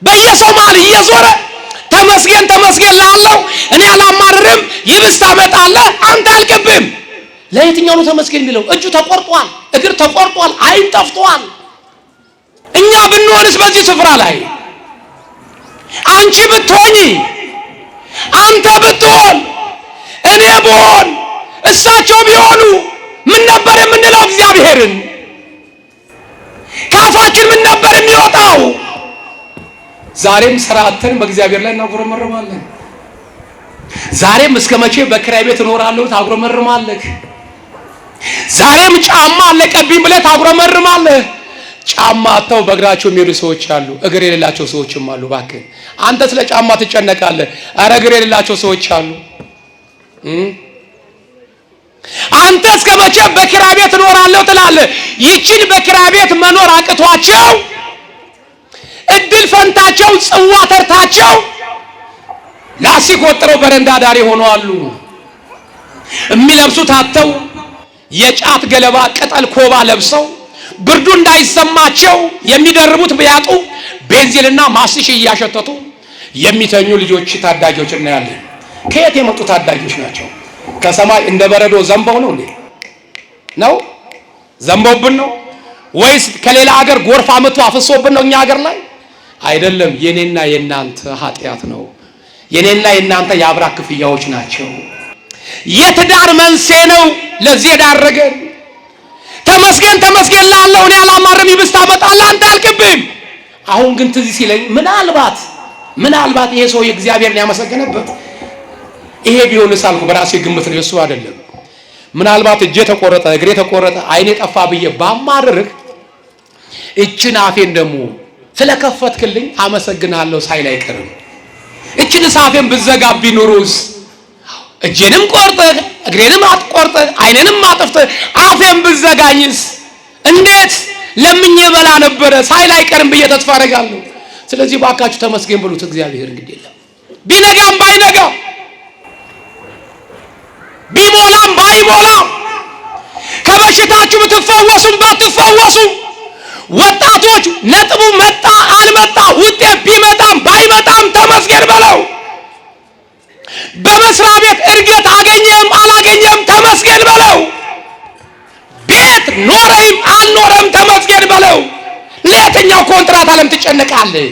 በየሰው መሃል እየዞረ ተመስገን ተመስገን ላለው እኔ አላማርርም፣ ይብስ ታመጣለህ አንተ አልቀብም። ለየትኛው ነው ተመስገን የሚለው? እጁ ተቆርጧል፣ እግር ተቆርጧል፣ አይን ጠፍቷል። እኛ ብንሆንስ በዚህ ስፍራ ላይ አንቺ ብትሆኚ፣ አንተ ብትሆን፣ እኔ ብሆን፣ እሳቸው ቢሆኑ ምን ነበር የምንለው? እግዚአብሔርን ካፋችን ምን ነበር የሚወጣው? ዛሬም ስራትን በእግዚአብሔር ላይ እናጉረመርማለን። ዛሬም እስከ መቼ በክራይ ቤት እኖራለሁ ታጉረመርማለህ። ዛሬም ጫማ አለቀብኝ ብለህ ታጉረመርማለህ። ጫማ አጥተው በእግራቸው የሚሄዱ ሰዎች አሉ፣ እግር የሌላቸው ሰዎችም አሉ። እባክህ አንተ ስለ ጫማ ትጨነቃለህ፣ ኧረ እግር የሌላቸው ሰዎች አሉ። አንተ እስከ መቼ በክራይ ቤት እኖራለሁ ትላለህ። ይችን በክራይ ቤት መኖር አቅቷቸው እድል ፈንታቸው ጽዋ ተርታቸው ላስቲክ ወጥረው በረንዳ ዳሪ ሆነዋል። የሚለብሱት አጥተው የጫት ገለባ ቅጠል ኮባ ለብሰው ብርዱ እንዳይሰማቸው የሚደርቡት ቢያጡ ቤንዚልና ማስቲሽ እያሸተቱ የሚተኙ ልጆች ታዳጊዎች እናያለን። ከየት የመጡ ታዳጊዎች ናቸው? ከሰማይ እንደ በረዶ ዘንበው ነው እንዴ? ነው ዘንበውብን ነው ወይስ ከሌላ ሀገር ጎርፍ አመቱ አፍሶብን ነው እኛ ሀገር ላይ? አይደለም። የኔና የናንተ ኃጢአት ነው። የኔና የናንተ የአብራክ ክፍያዎች ናቸው። የትዳር መንስኤ ነው ለዚህ የዳረገን። ተመስገን ተመስገን ላለው እኔ አላማርም፣ ይብስ ታመጣለህ አንተ አልቅብም። አሁን ግን ትዝ ሲለኝ ምናልባት ይሄ ሰው የእግዚአብሔርን ያመሰገነበት ይሄ ቢሆንስ አልኩ። በራሴ ግምት ነው፣ እሱ አይደለም። ምናልባት እጄ ተቆረጠ፣ እግሬ ተቆረጠ፣ አይኔ ጠፋ ብዬ ባማርርህ እችን አፌን ደግሞ ስለከፈትክልኝ አመሰግናለሁ ሳይል አይቀርም። እችን አፌን ብዘጋቢ ኑሮስ እጄንም ቆርጠህ እግሬንም አትቆርጠህ አይኔንም አጥፍተህ አፌን ብዘጋኝስ እንዴት ለምኜ በላ ነበረ ሳይል አይቀርም ብዬ ተስፋ አደርጋለሁ። ስለዚህ ባካችሁ ተመስገን ብሉት። እግዚአብሔር እንግዲህ የለም ቢነጋም ባይነጋም ቢሞላም ባይሞላም ከበሽታችሁ ብትፈወሱም ባትፈወሱም ወጣቶች ነጥቡ መጣ አልመጣ ውጤት ቢመጣም ባይመጣም ተመስገን በለው። በመስሪያ ቤት እድገት አገኘም አላገኘም ተመስገን በለው። ቤት ኖረም አልኖረም ተመስገን በለው። ለየትኛው ኮንትራት ዓለም ትጨነቃለህ?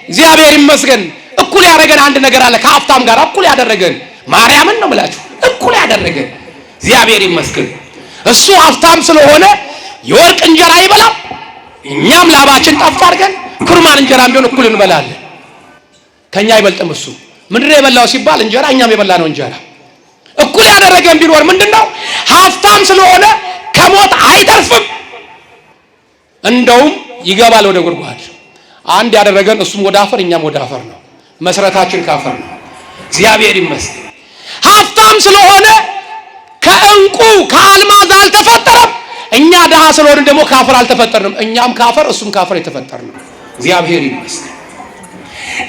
እግዚአብሔር ይመስገን እኩል ያደረገን አንድ ነገር አለ። ከሀብታም ጋር እኩል ያደረገን ማርያምን ነው ብላችሁ እኩል ያደረገን እግዚአብሔር ይመስገን። እሱ ሀብታም ስለሆነ የወርቅ እንጀራ ይበላል፣ እኛም ላባችን ጠፍ አድርገን ኩርማን እንጀራም ቢሆን እኩል እንበላለን። ከኛ አይበልጥም እሱ። ምንድነው የበላው ሲባል እንጀራ፣ እኛም የበላነው እንጀራ። እኩል ያደረገን ቢኖር ምንድነው? ሀብታም ስለሆነ ከሞት አይተርፍም፣ እንደውም ይገባል ወደ ጉድጓድ። አንድ ያደረገን እሱም ወደ አፈር እኛም ወደ አፈር ነው። መስረታችን ካፈር ነው። እግዚአብሔር ይመስገን። ሀብታም ስለሆነ ከእንቁ ከአልማዝ አልተፈጠረም። እኛ ድሃ ስለሆነ ደግሞ ካፈር አልተፈጠርንም። እኛም ካፈር እሱም ካፈር የተፈጠርነው። እግዚአብሔር ይመስገን።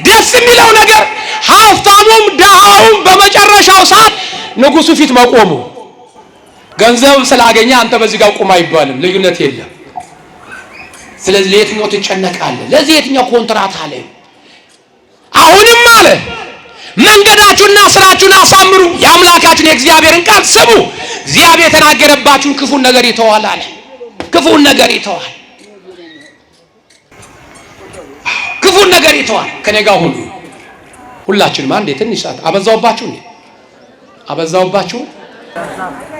ደስ የሚለው ነገር ሀብታሙም ድሃውም በመጨረሻው ሰዓት ንጉሱ ፊት መቆሙ። ገንዘብ ስላገኘ አንተ በዚህ ጋር ቁም አይባልም፣ ልዩነት የለም። ስለዚህ ለየትኛው ትጨነቃለህ? ለዚህ የትኛው ኮንትራት አለ? አሁንም አለ መንገዳችሁና ስራችሁን አሳምሩ፣ የአምላካችሁን የእግዚአብሔርን ቃል ስሙ። እግዚአብሔር የተናገረባችሁን ክፉን ነገር ይተዋል አለ። ክፉን ነገር ይተዋል፣ ክፉን ነገር ይተዋል። ከኔ ጋር ሁሉ ሁላችንም አንዴ ትንሽ ሰዓት አበዛውባችሁ እንዴ? አበዛውባችሁ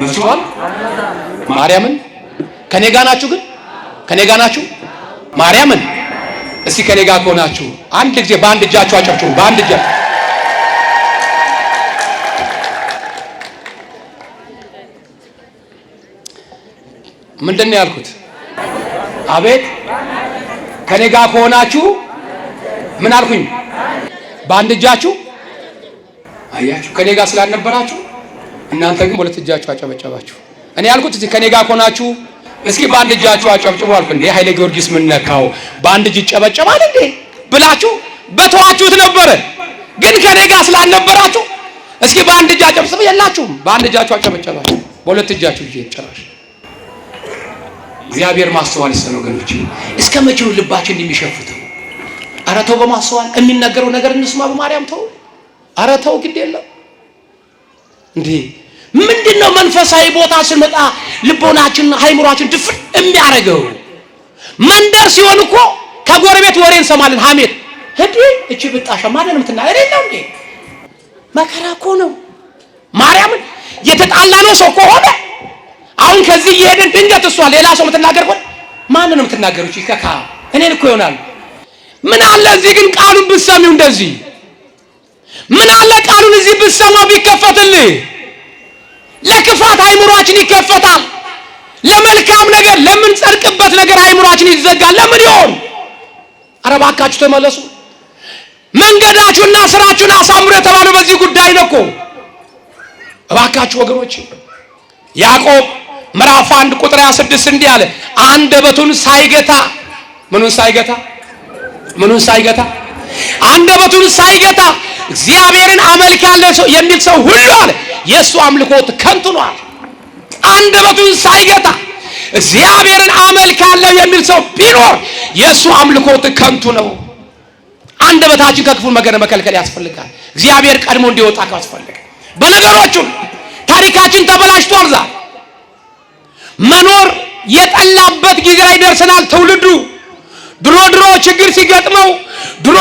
መስዋዕት ማርያምን ከኔ ጋር ናችሁ? ግን ከኔ ጋር ናችሁ? ማርያምን እስቲ ከኔ ጋር ከሆናችሁ አንድ ጊዜ በአንድ እጃችሁ አጨብጭቡ። በአንድ እጃችሁ ምንድን ነው ያልኩት? አቤት ከኔ ጋር ከሆናችሁ ምን አልኩኝ? በአንድ እጃችሁ አያችሁ። ከኔ ጋር ስላልነበራችሁ እናንተ ግን ሁለት እጃችሁ አጨበጨባችሁ። እኔ ያልኩት እዚህ ከኔ ጋር ከሆናችሁ እስኪ በአንድ እጃችሁ አጨብጭቡ አልኩ። እንዴ ኃይለ ጊዮርጊስ ምን ነካው? በአንድ እጅ ይጨበጨባል እንዴ ብላችሁ በተዋችሁት ነበረ። ግን ከኔ ጋር ስላልነበራችሁ እስኪ በአንድ እጅ አጨብጭቡ። የላችሁም፣ በአንድ እጃችሁ አጨበጨባችሁ። በሁለት እጃችሁ ይዤ ጨራሽ። እግዚአብሔር ማስተዋል ይስጠን ወገኖች። እስከ መቼ ነው ልባችን እንደሚሸፍተው? ኧረ ተው፣ በማስተዋል የሚነገረው ነገር እንስማ። በማርያም ተው፣ ኧረ ተው፣ ግድ የለም እንዴ። ምንድነው መንፈሳዊ ቦታ ስንመጣ ልቦናችን ሃይምሯችን ድፍን የሚያደርገው? መንደር ሲሆን እኮ ከጎረቤት ወሬ እንሰማለን፣ ሐሜት። እንዴ እቺ ብጣሻ ማለት ነው የምትናገር የለው እንዴ? መከራ እኮ ነው። ማርያምን የተጣላነው ሰው ከሆነ አሁን ከዚህ እየሄድን ድንገት እሷ ሌላ ሰው የምትናገር ከሆነ ማንን ነው የምትናገረው? እቺ ከካ እኔን እኮ ይሆናል። ምን አለ እዚህ ግን ቃሉን ብትሰሚው እንደዚህ። ምን አለ ቃሉን እዚህ ብትሰማው ቢከፈትልህ። ለክፋት አይምሯችን ይከፈታል። ለመልካም ነገር ለምንጸድቅበት ነገር አይምሯችን ይዘጋል። ለምን ይሆን? ኧረ እባካችሁ ተመለሱ። መንገዳችሁና ስራችሁን አሳምሩ የተባለው በዚህ ጉዳይ ነው እኮ። እባካችሁ ወገኖች፣ ያዕቆብ ምዕራፍ 1 ቁጥር 26 እንዲህ አለ፣ አንደበቱን ሳይገታ ምኑን ሳይገታ አንደበቱን ሳይገታ እግዚአብሔርን አመልካለሁ የሚል ሰው ሁሉ አለ የእሱ አምልኮት ከንቱ ነው። አንደበቱን ሳይገታ እግዚአብሔርን አመልካለሁ የሚል ሰው ቢኖር የእሱ አምልኮት ከንቱ ነው። አንደበታችን ከክፉ ነገር መከልከል ያስፈልጋል። እግዚአብሔር ቀድሞ እንዲወጣ ያስፈልጋል። በነገሮቹ ታሪካችን ተበላሽቷል። ዛሬ መኖር የጠላበት ጊዜ ላይ ደርሰናል። ትውልዱ ድሮ ችግር ሲገጥመው ድሮ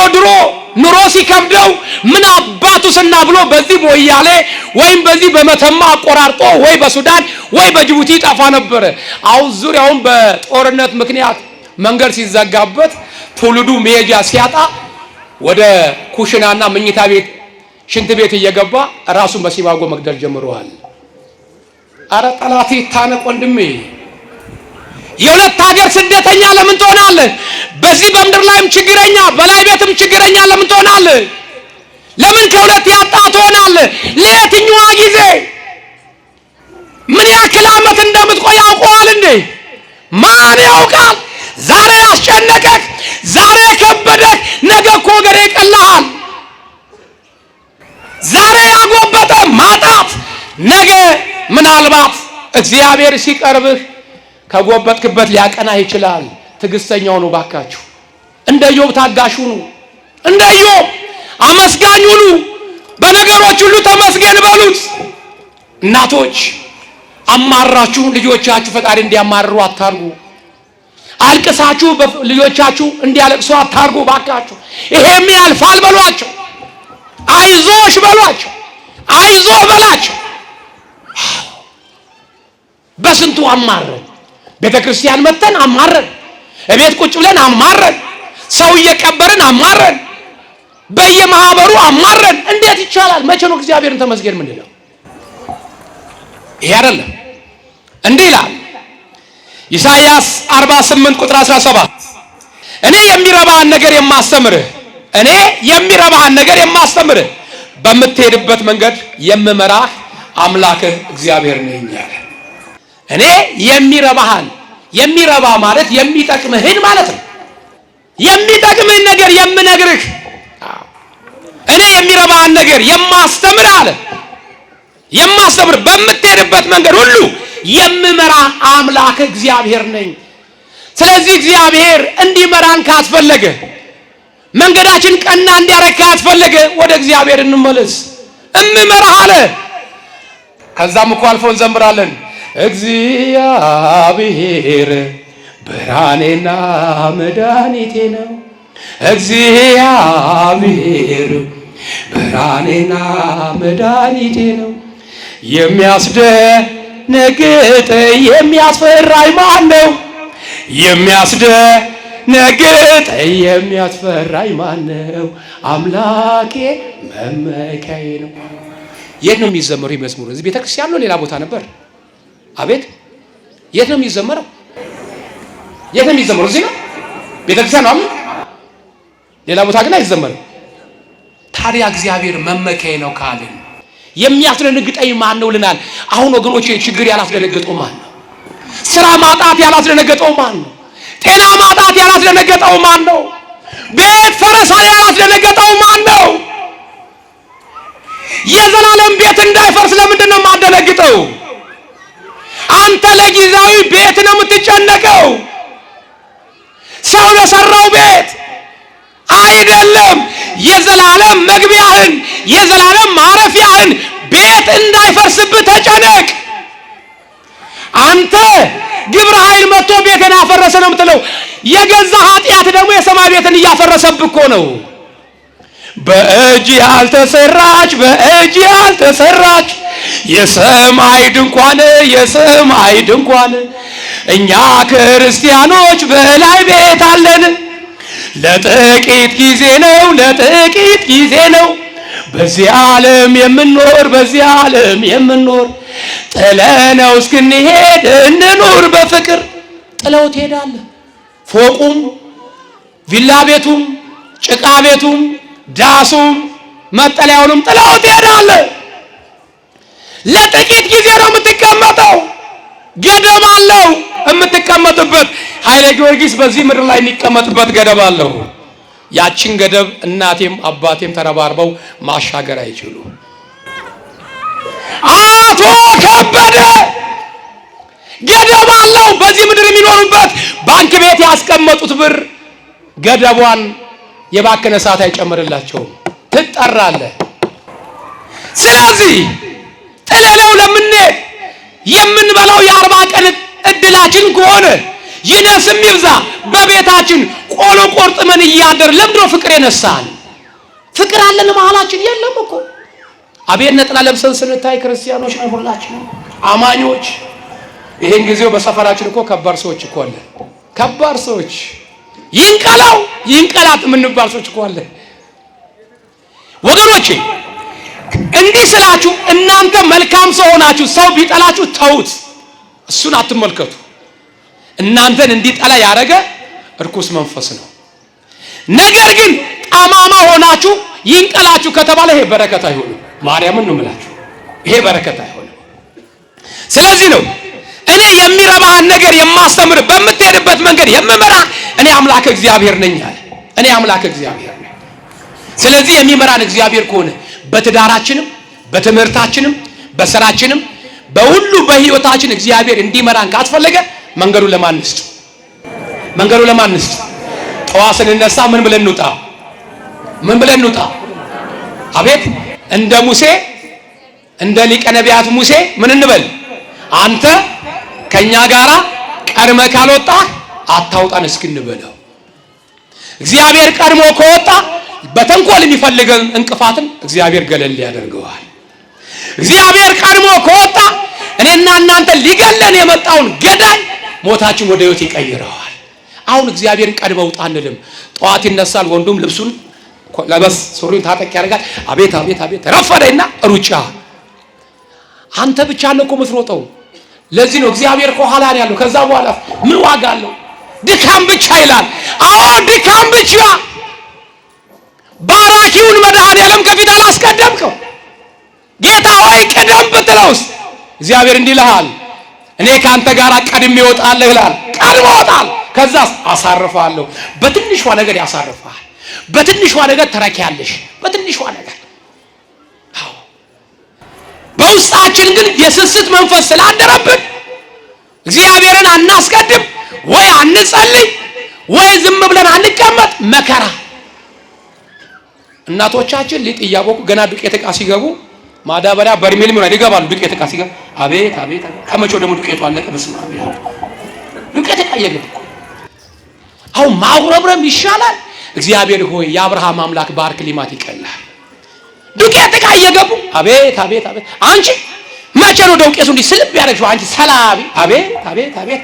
ኑሮ ሲከብደው ምን አባቱ ስና ብሎ በዚህ ሞያሌ ወይም በዚህ በመተማ አቆራርጦ ወይ በሱዳን ወይ በጅቡቲ ጠፋ ነበረ። አሁን ዙሪያውን በጦርነት ምክንያት መንገድ ሲዘጋበት ትውልዱ መሄጃ ሲያጣ ወደ ኩሽናና መኝታ ቤት ሽንት ቤት እየገባ ራሱን በሲባጎ መግደል ጀምሯል። አረ ጠላቴ ታነቅ ወንድሜ። የሁለት ሀገር ስደተኛ ለምን ትሆናለህ? በዚህ በምድር ላይም ችግረኛ በላይ ቤትም ችግረኛ ለምን ትሆናለህ? ለምን ከሁለት ያጣ ትሆናለህ? ለየትኛዋ ጊዜ ምን ያክል ዓመት እንደምትቆይ ያውቀዋል እንዴ? ማን ያውቃል? ዛሬ ያስጨነቀህ፣ ዛሬ የከበደህ ነገ እኮ ገሬ ይቀልሃል። ዛሬ ያጎበጠ ማጣት ነገ ምናልባት እግዚአብሔር ሲቀርብህ ከጎበጥክበት ሊያቀና ይችላል። ትዕግስተኛው ነው ባካችሁ። እንደ ኢዮብ ታጋሽ ሁኑ። እንደ ኢዮብ አመስጋኝ ሁኑ። በነገሮች ሁሉ ተመስገን በሉት። እናቶች አማራችሁ ልጆቻችሁ ፈጣሪ እንዲያማርሩ አታርጉ። አልቅሳችሁ ልጆቻችሁ እንዲያለቅሱ አታርጉ ባካችሁ። ይሄም ያልፋል በሏቸው። አይዞሽ በሏቸው። አይዞህ በላቸው። በስንቱ አማረን። ቤተ ክርስቲያን መተን አማረን። እቤት ቁጭ ብለን አማረን። ሰው እየቀበርን አማረን። በየማህበሩ አማረን። እንዴት ይቻላል? መቼ ነው እግዚአብሔርን ተመስገን ምንለው? ይሄ አይደለም። እንዲህ ይላል ኢሳይያስ 48 ቁጥር 17 እኔ የሚረባህን ነገር የማስተምርህ በምትሄድበት መንገድ የምመራህ አምላክህ እግዚአብሔር ነኝ ያለ። እኔ የሚረባ ማለት የሚጠቅምህን ማለት ነው። የሚጠቅምህን ነገር የምነግርህ፣ እኔ የሚረባህን ነገር የማስተምርህ አለ። የማስተምርህ በምትሄድበት መንገድ ሁሉ የምመራ አምላክ እግዚአብሔር ነኝ። ስለዚህ እግዚአብሔር እንዲመራን ካስፈለገ፣ መንገዳችን ቀና እንዲያረግ ካስፈለገ ወደ እግዚአብሔር እንመለስ። እምመራህ አለ። ከዛም እኮ አልፎ እንዘምራለን። እግዚአብሔር ብርሃኔና መድኃኒቴ ነው። እግዚአብሔር ብርሃኔና መድኃኒቴ ነው። የሚያስደነግጥ የሚያስፈራኝ ማን ነው? የሚያስደነግጥ የሚያስፈራኝ ማን ነው? አምላኬ መመኪያዬ ነው። የት ነው የሚዘመረው ይህ መዝሙር? እዚህ ቤተክርስቲያን ነው? ሌላ ቦታ ነበር? አቤት፣ የት ነው የሚዘመረው? የት ነው የሚዘመረው? እዚህ ነው ቤተክርስቲያን ነው። ሌላ ቦታ ግን አይዘመርም። ታዲያ እግዚአብሔር መመኪያዬ ነው ካልን የሚያስደነግጠኝ ማን ነው ልናል። አሁን ወገኖቼ ችግር ያላስደነገጠው ማን ነው? ስራ ማጣት ያላስደነገጠው ማን ነው? ጤና ማጣት ያላስደነገጠው ማን ነው? ቤት ፈረሳ ያላስደነገጠው ማን ነው? የዘላለም ቤት እንዳይፈርስ ለምንድን ነው የማደነግጠው? አንተ ለጊዜያዊ ቤት ነው የምትጨነቀው። ሰው ለሰራው ቤት አይደለም። የዘላለም መግቢያህን የዘላለም ማረፊያህን ቤት እንዳይፈርስብህ ተጨነቅ። አንተ ግብረ ኃይል መጥቶ ቤትን አፈረሰ ነው የምትለው። የገዛ ኃጢአት ደግሞ የሰማይ ቤትን እያፈረሰብህ እኮ ነው። በእጅ ያልተሰራች የሰማይ ድንኳን እኛ ክርስቲያኖች በላይ ቤት አለን። ለጥቂት ጊዜ ነው በዚህ ዓለም የምንኖር ጥለነው እስክንሄድ እንኑር በፍቅር። ጥለው ትሄዳለህ። ፎቁም ቪላ ቤቱም ጭቃ ቤቱም ዳሱም መጠለያውንም ጥለው ትሄዳለህ። ለጥቂት ጊዜ ነው የምትቀመጠው። ገደብ አለው የምትቀመጥበት። ኃይለ ጊዮርጊስ በዚህ ምድር ላይ የሚቀመጥበት ገደብ አለው። ያችን ገደብ እናቴም አባቴም ተረባርበው ማሻገር አይችሉ። አቶ ከበደ ገደብ አለው። በዚህ ምድር የሚኖሩበት ባንክ ቤት ያስቀመጡት ብር ገደቧን የባከነ ሰዓት አይጨምርላቸውም። ትጠራለህ። ስለዚህ ጥለነው ለምንሄድ የምንበላው የ40 ቀን እድላችን ከሆነ ይነስም ይብዛ በቤታችን ቆሎ ቆርጥመን እያደር ለምንድን ነው ፍቅር የነሳን? ፍቅር አለን መሀላችን የለም እኮ። አቤት ነጥላ ለብሰን ስንታይ ክርስቲያኖች ነው ሁላችን አማኞች። ይሄን ጊዜው በሰፈራችን እኮ ከባድ ሰዎች እኮ አለ። ከባድ ሰዎች ይንቀላት የምንባል ሰዎች እኮ አለ። ወገኖቼ እንዲህ ስላችሁ እናንተ መልካም ሰው ሆናችሁ ሰው ቢጠላችሁ ተውት፣ እሱን አትመልከቱ። እናንተን እንዲጠላ ያደረገ እርኩስ መንፈስ ነው። ነገር ግን ጠማማ ሆናችሁ ይንቀላችሁ ከተባለ ይሄ በረከት አይሆንም። ማርያምን ነው የምላችሁ፣ ይሄ በረከት አይሆንም። ስለዚህ ነው እኔ የሚረባህን ነገር የማስተምር በምትሄድበት መንገድ የምመራ እኔ አምላክ እግዚአብሔር ነኝ አለ። እኔ አምላክ እግዚአብሔር ነኝ። ስለዚህ የሚመራን እግዚአብሔር ከሆነ በትዳራችንም በትምህርታችንም በስራችንም በሁሉ በህይወታችን እግዚአብሔር እንዲመራን ካስፈለገ መንገዱ ለማን እንስጥ? መንገዱ ለማን እንስጥ? ጠዋት ስንነሳ ምን ብለን እንውጣ? ምን ብለን እንውጣ? አቤት እንደ ሙሴ እንደ ሊቀ ነቢያት ሙሴ ምን እንበል? አንተ ከኛ ጋራ ቀድመ ካልወጣ አታውጣን እስክንበለው። እግዚአብሔር ቀድሞ ከወጣ በተንኮል የሚፈልገን እንቅፋትን እግዚአብሔር ገለል ያደርገዋል። እግዚአብሔር ቀድሞ ከወጣ እኔና እናንተ ሊገለን የመጣውን ገዳይ ሞታችን ወደ ህይወት ይቀይረዋል። አሁን እግዚአብሔርን ቀድመ ውጣ አንልም። ጠዋት ይነሳል፣ ወንዱም ልብሱን ለበስ ሱሪውን ታጠቅ ያደርጋል። አቤት አቤት አቤት ረፈደና ሩጫ። አንተ ብቻ ነው እኮ የምትሮጠው። ለዚህ ነው እግዚአብሔር ከኋላ ነው ያለው። ከዛ በኋላ ምን ዋጋ አለው? ድካም ብቻ ይላል። አዎ ድካም ብቻ። ባራኪውን መድኃኔዓለም ከፊት አላስቀደምከው። ጌታ ሆይ ቀደም ብትለውስ እግዚአብሔር እንዲህ ይልሃል፣ እኔ ካንተ ጋር ቀድሜ እወጣለሁ ይላል። ቀድሞ እወጣል፣ ከዛ አሳርፋለሁ። በትንሿ ነገር ያሳርፋል። በትንሿ ነገር ተረኪያለሽ። በትንሿ ነገር በውስጣችን ግን የስስት መንፈስ ስላደረብን እግዚአብሔርን አናስቀድም፣ ወይ አንጸልይ፣ ወይ ዝም ብለን አንቀመጥ። መከራ። እናቶቻችን ሊጥ እያቦኩ ገና ዱቄት ዕቃ ሲገቡ ማዳበሪያ በርሜል ምን ይገባሉ? ዱቄት ዕቃ ሲገቡ አቤት አቤት አቤት። ከመቼው ደግሞ ዱቄቱ አለቀ። በስመ አብ። ዱቄት ዕቃ እየገቡ አሁን ማጉረምረም ይሻላል። እግዚአብሔር ሆይ የአብርሃም አምላክ ባርክ ሊማት ይቀላል። ዱቄት ዕቃ እየገቡ አቤት አቤት አቤት። አንቺ መቼ ነው ዱቄቱ እንዲህ ስልብ ያደረግሽው? አንቺ ሰላቢ። አቤት አቤት አቤት።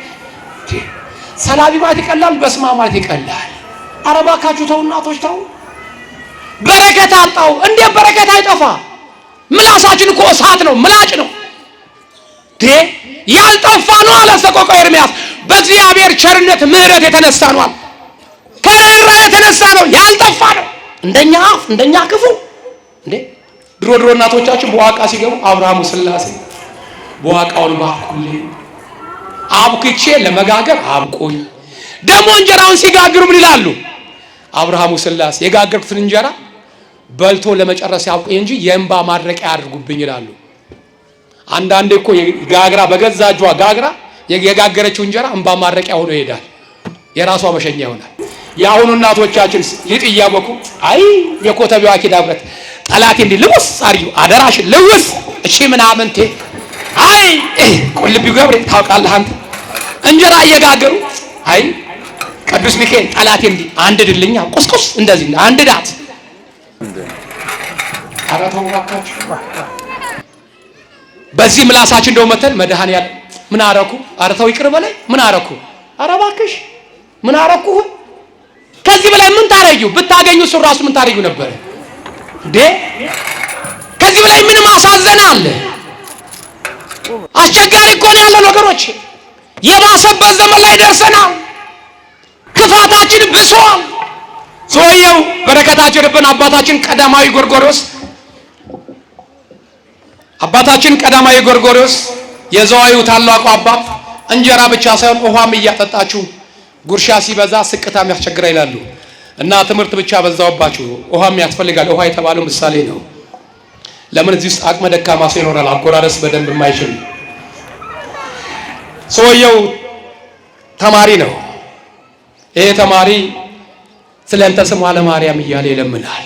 ሰላቢ ማለት ይቀላል፣ በስማ ማለት ይቀላል። ኧረ እባካችሁ ተው እናቶች ተው። በረከት አጣው። እንዴት በረከት አይጠፋ? ምላሳችን እኮ እሳት ነው፣ ምላጭ ነው። ያልጠፋ ነው አለ ሰቆቃወ ኤርምያስ። በእግዚአብሔር ቸርነት ምሕረት የተነሳ ነው አለ። ከርኅራኄ የተነሳ ነው፣ ያልጠፋ ነው። እንደኛ አፍ እንደኛ ክፉ እንዴ! ድሮ እናቶቻችን በዋቃ ሲገቡ አብርሃሙ ሥላሴ በዋቃውን ባርኩልኝ፣ አብክቼ ለመጋገር አብቁኝ። ደግሞ እንጀራውን ሲጋግሩ ምን ይላሉ? አብርሃሙ ሥላሴ የጋገርኩትን እንጀራ በልቶ ለመጨረስ ያብቁኝ እንጂ የእንባ ማድረቂያ ያድርጉብኝ ይላሉ። አንዳንዴ እኮ ጋግራ በገዛ እጇ ጋግራ የጋገረችው እንጀራ እንባ ማድረቂያ ሆኖ ይሄዳል፣ የራሷ መሸኛ ይሆናል። የአሁኑ እናቶቻችን ሊጥ እያቦኩ አይ የኮተቤዋ ኪዳብረት ጠላቴ እንዲህ ልውስ አርዩ አደራሽን ልውስ እሺ ምናምንቴ አይ ቁልቢው ገብሬ ታውቃለህ አንተ እንጀራ እየጋገሩ አይ ቅዱስ ሚካኤል ጠላቴ እንዲህ አንድ ድልኛ ቁስቁስ እንደዚህ አንድ ዳት አራተው ባካችሁ። በዚህ ምላሳችን እንደው መተን መድኃኔዓለም ምን አረኩ? አረተው ይቅር በላይ ምን አረኩ? ኧረ እባክሽ ምን አረኩ? ከዚህ በላይ ምን ታረዩ? ብታገኙ እሱ ራሱ ምን ታረዩ ነበር እንዴ? ከዚህ በላይ ምን ማሳዘን አለ? አስቸጋሪ እኮ ነው ያለው ነገሮች። የባሰበት ዘመን ላይ ደርሰናል። ክፋታችን ብሷል። ሰውየው በረከታቸው የደበን አባታችን ቀዳማዊ ጎርጎርዮስ የዘዋዩ ታላቁ አባት እንጀራ ብቻ ሳይሆን ውሃም እያጠጣችሁ ጉርሻ ሲበዛ ስቅታም ያስቸግራ ይላሉ እና ትምህርት ብቻ በዛውባችሁ ውሃም ያስፈልጋል። ውሃ የተባለው ምሳሌ ነው። ለምን እዚህ ውስጥ አቅመ ደካማ ሰው ይኖራል፣ አጎራረስ በደንብ የማይችል ሰውየው ተማሪ ነው። ይሄ ተማሪ ስለንተ ስሟ ለማርያም እያለ ይለምናል።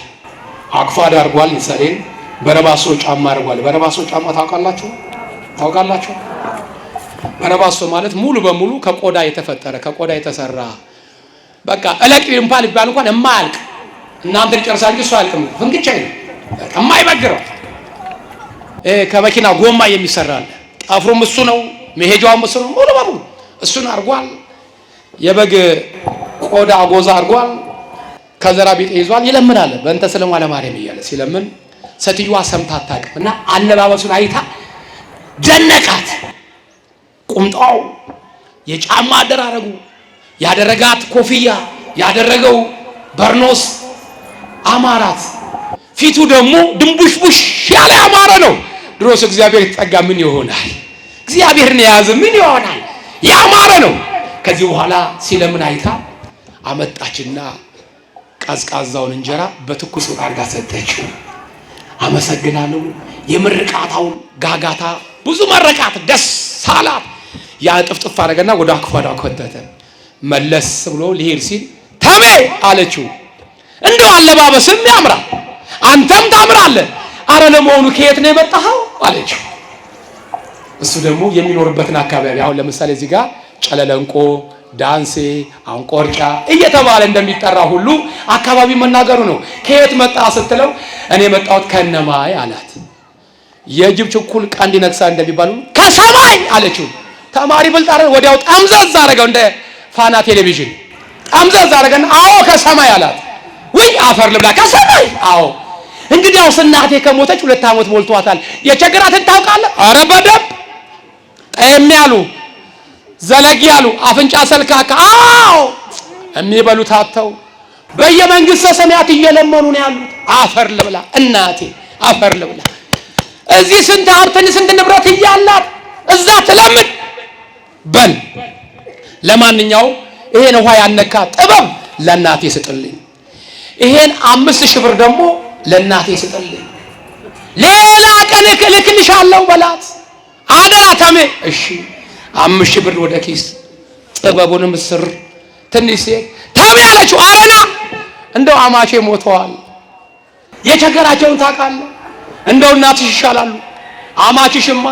አቅፋድ አድርጓል። ሰሌን በረባሶ ጫማ አድርጓል። በረባሶ ጫማ ታውቃላችሁ? በረባሶ ማለት ሙሉ በሙሉ ከቆዳ የተፈጠረ ከቆዳ የተሰራ በቃ እለቅ ይባል እንኳን የማያልቅ እናንተ ጨርሳችሁ እሱ አያልቅም። ፍንክቻ ነው በቃ የማይበግረው ከመኪና ጎማ የሚሰራል። ጠፍሩም እሱ ነው፣ መሄጃውም እሱ ነው። ሙሉ በሙሉ እሱን አድርጓል። የበግ ቆዳ አጎዛ አድርጓል። ከዘራ ቤት ይዟል። ይለምናል በእንተ ስለሟ ለማርያም እያለ ሲለምን ሴትዮዋ ሰምታ አታውቅም እና አለባበሱን አይታ ደነቃት። ቁምጣው፣ የጫማ አደራረጉ፣ ያደረጋት ኮፍያ፣ ያደረገው በርኖስ አማራት። ፊቱ ደግሞ ድንቡሽቡሽ ያለ አማረ ነው። ድሮስ እግዚአብሔር የተጠጋ ምን ይሆናል? እግዚአብሔርን የያዘ ምን ይሆናል? ያማረ ነው። ከዚህ በኋላ ሲለምን አይታ አመጣችና ቀዝቃዛውን እንጀራ በትኩስ አድርጋ ሰጠችው። አመሰግናለሁ። የምርቃታውን ጋጋታ ብዙ መረቃት፣ ደስ አላት። ያ ጥፍጥፍ አደረገና ወደ አክፋዳ ከተተ። መለስ ብሎ ሊሄድ ሲል ተሜ አለችው፣ እንደው አለባበስም ያምራል፣ አንተም ታምራለህ። አረ ለመሆኑ ከየት ነው የመጣኸው አለችው። እሱ ደግሞ የሚኖርበትን አካባቢ አሁን ለምሳሌ እዚህ ጋር ጨለለንቆ፣ ዳንሴ፣ አንቆርጫ እየተባለ እንደሚጠራ ሁሉ አካባቢ መናገሩ ነው። ከየት መጣ ስትለው እኔ መጣሁት ከነማይ አላት። የጅብ ችኩል ቀንድ ይነክሳል እንደሚባሉ ከሰማይ አለችው። ተማሪ ብልጣረ ወዲያው ጠምዘዝ አደረገው፣ እንደ ፋና ቴሌቪዥን ጠምዘዝ አደረገና አዎ ከሰማይ አላት። ወይ አፈር ልብላ ከሰማይ? አዎ። እንግዲያውስ እናቴ ከሞተች 2 ዓመት ሞልቷታል። የቸግራትን ታውቃለህ? አረ በደንብ ጠየም ያሉ ዘለግ ያሉ አፍንጫ ሰልካካ፣ አዎ የሚበሉት አጥተው በየመንግስተ ሰማያት እየለመኑ ነው ያሉት። አፈር ልብላ እናቴ አፈር ልብላ። እዚህ ስንት ሀብትን ስንት ንብረት እያላት እዛ ትለምን በል። ለማንኛውም ይሄን ውሃ ያነካ ጥበብ ለእናቴ ስጥልኝ፣ ይሄን 5000 ብር ደግሞ ለእናቴ ስጥልኝ፣ ሌላ ቀን እልክልሻለሁ በላት። አደራ ተሜ። እሺ 5000 ብር ወደ ኪስ፣ ጥበቡንም ስር ትንሽ ሴት ተሜ አለችው። አረና እንደው አማቼ ሞተዋል፣ የቸገራቸውን ታውቃለህ? እንደው እናትሽ ይሻላሉ። አማችሽማ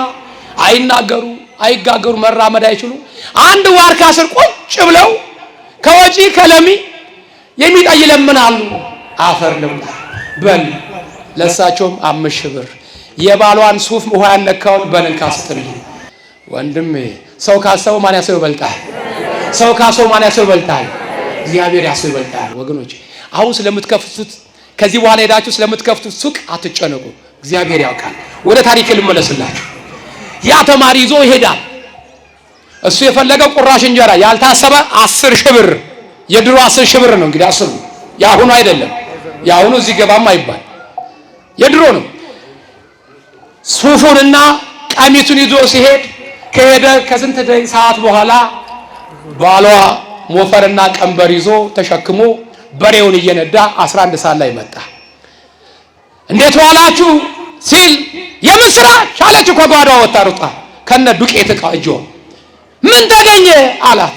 አይናገሩ አይጋገሩ መራመድ አይችሉ። አንድ ዋርካ ስር ቁጭ ብለው ከወጪ ከለሚ የሚጣይ ይለምናሉ። አፈር ልብላ በል። ለሳቸውም 5000 ብር የባሏን ሱፍ ውሃ ያነካውን በልንካ ስትልኝ። ወንድሜ ሰው ካሰበው ማን ያሰው ይበልጣል? ሰው ካሰበው ማን ያሰው ይበልጣል? እግዚአብሔር ያሰው ይበልጣል። ወገኖች አሁን ስለምትከፍቱት ከዚህ በኋላ ሄዳችሁ ስለምትከፍቱት ሱቅ አትጨነቁ። እግዚአብሔር ያውቃል። ወደ ታሪክ ልመለስላችሁ። ያ ተማሪ ይዞ ይሄዳል። እሱ የፈለገው ቁራሽ እንጀራ ያልታሰበ 10000 ብር። የድሮ 10000 ብር ነው እንግዲህ አስቡ። ያሁኑ አይደለም። ያሁኑ እዚህ ገባም አይባል፣ የድሮ ነው። ሱፉንና ቀሚሱን ይዞ ሲሄድ ከሄደ ከስንት ሰዓት በኋላ ባሏ ሞፈርና ቀንበር ይዞ ተሸክሞ በሬውን እየነዳ 11 ሰዓት ላይ መጣ። እንዴት ዋላችሁ ሲል የምስራች አለች። ከጓዳ ወጣ ሩጣ ከነ ዱቄት ዕቃ እጆ ምን ተገኘ አላት።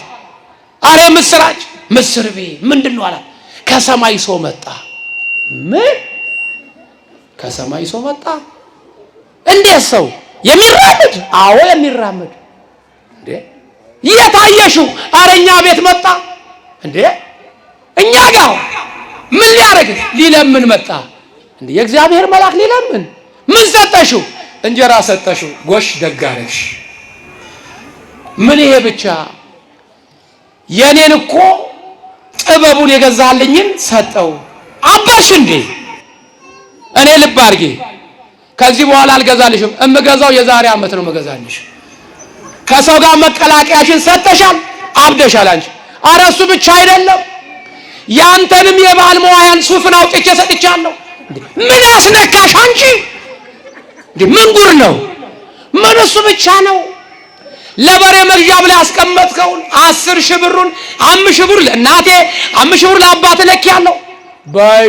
አረ ምስራች ምስር ቤ ምንድነው አላት። ከሰማይ ሰው መጣ። ምን ከሰማይ ሰው መጣ? እንዴት ሰው የሚራመድ? አዎ የሚራመድ። እንዴ የታየሽው? አረኛ ቤት መጣ። እንዴ እኛ ጋር ምን ሊያረግ? ሊለምን መጣ። እንዴ የእግዚአብሔር መልአክ ሊለምን? ምን ሰጠሽው? እንጀራ ሰጠሽው። ጎሽ ደጋረሽ። ምን ይሄ ብቻ? የኔን እኮ ጥበቡን የገዛልኝን ሰጠው። አባሽ እንዴ እኔ ልብ አድርጌ ከዚህ በኋላ አልገዛልሽም። እምገዛው የዛሬ ዓመት ነው መገዛልሽ። ከሰው ጋር መቀላቀያሽን ሰጠሻል፣ አብደሻል አንቺ። ኧረ እሱ ብቻ አይደለም ያንተንም የባል መዋያን ሱፍን አውጥቼ ሰጥቻለሁ። ምን አስነካሽ አንቺ? ምን ጉር ነው? ምን እሱ ብቻ ነው? ለበሬ መግዣ ብለህ ያስቀመጥከውን 10000 ብሩን 5000 ብር ለእናቴ 5000 ብር ለአባቴ ለኪያለሁ። በይ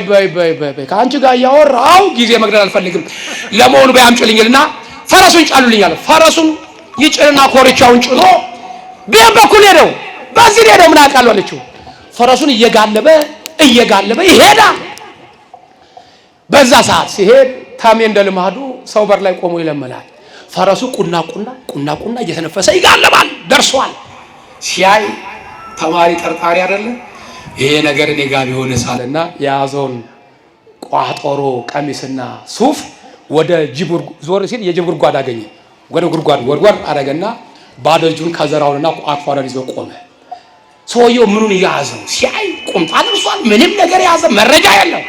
ከአንቺ ጋር እያወራሁ ጊዜ መግደል አልፈልግም። ለመሆኑ በያምጭልኝልና ፈረሱን ጫሉልኛል። ፈረሱን ይጭንና ኮርቻውን ጭኖ ቢያን በኩል ሄደው በዚህ ሄደው ምን አውቃለሁ አለችው። ፈረሱን እየጋለበ ይሄዳል። በዛ ሰዓት ሲሄድ ታሜ እንደ ልማዱ ሰው በር ላይ ቆሞ ይለመናል። ፈረሱ ቁና እየተነፈሰ ይጋለባል። ደርሷል። ሲያይ ተማሪ ጠርጣሪ አይደለ? ይሄ ነገር እኔ ጋር ቢሆን ሳለና የያዘውን ቋጠሮ ቀሚስና ሱፍ ወደ ጅብ ዞር ሲል የጅብ ጉድጓድ አገኘ። ወደ ጉድጓድ አረገና ባዶ እጁን ከዘራውንና አክፋራን ይዞ ቆመ። ሰውየው ምኑን ያዘው? ሲያይ ቁምጣ ለብሷል። ምንም ነገር ያዘ መረጃ የለው።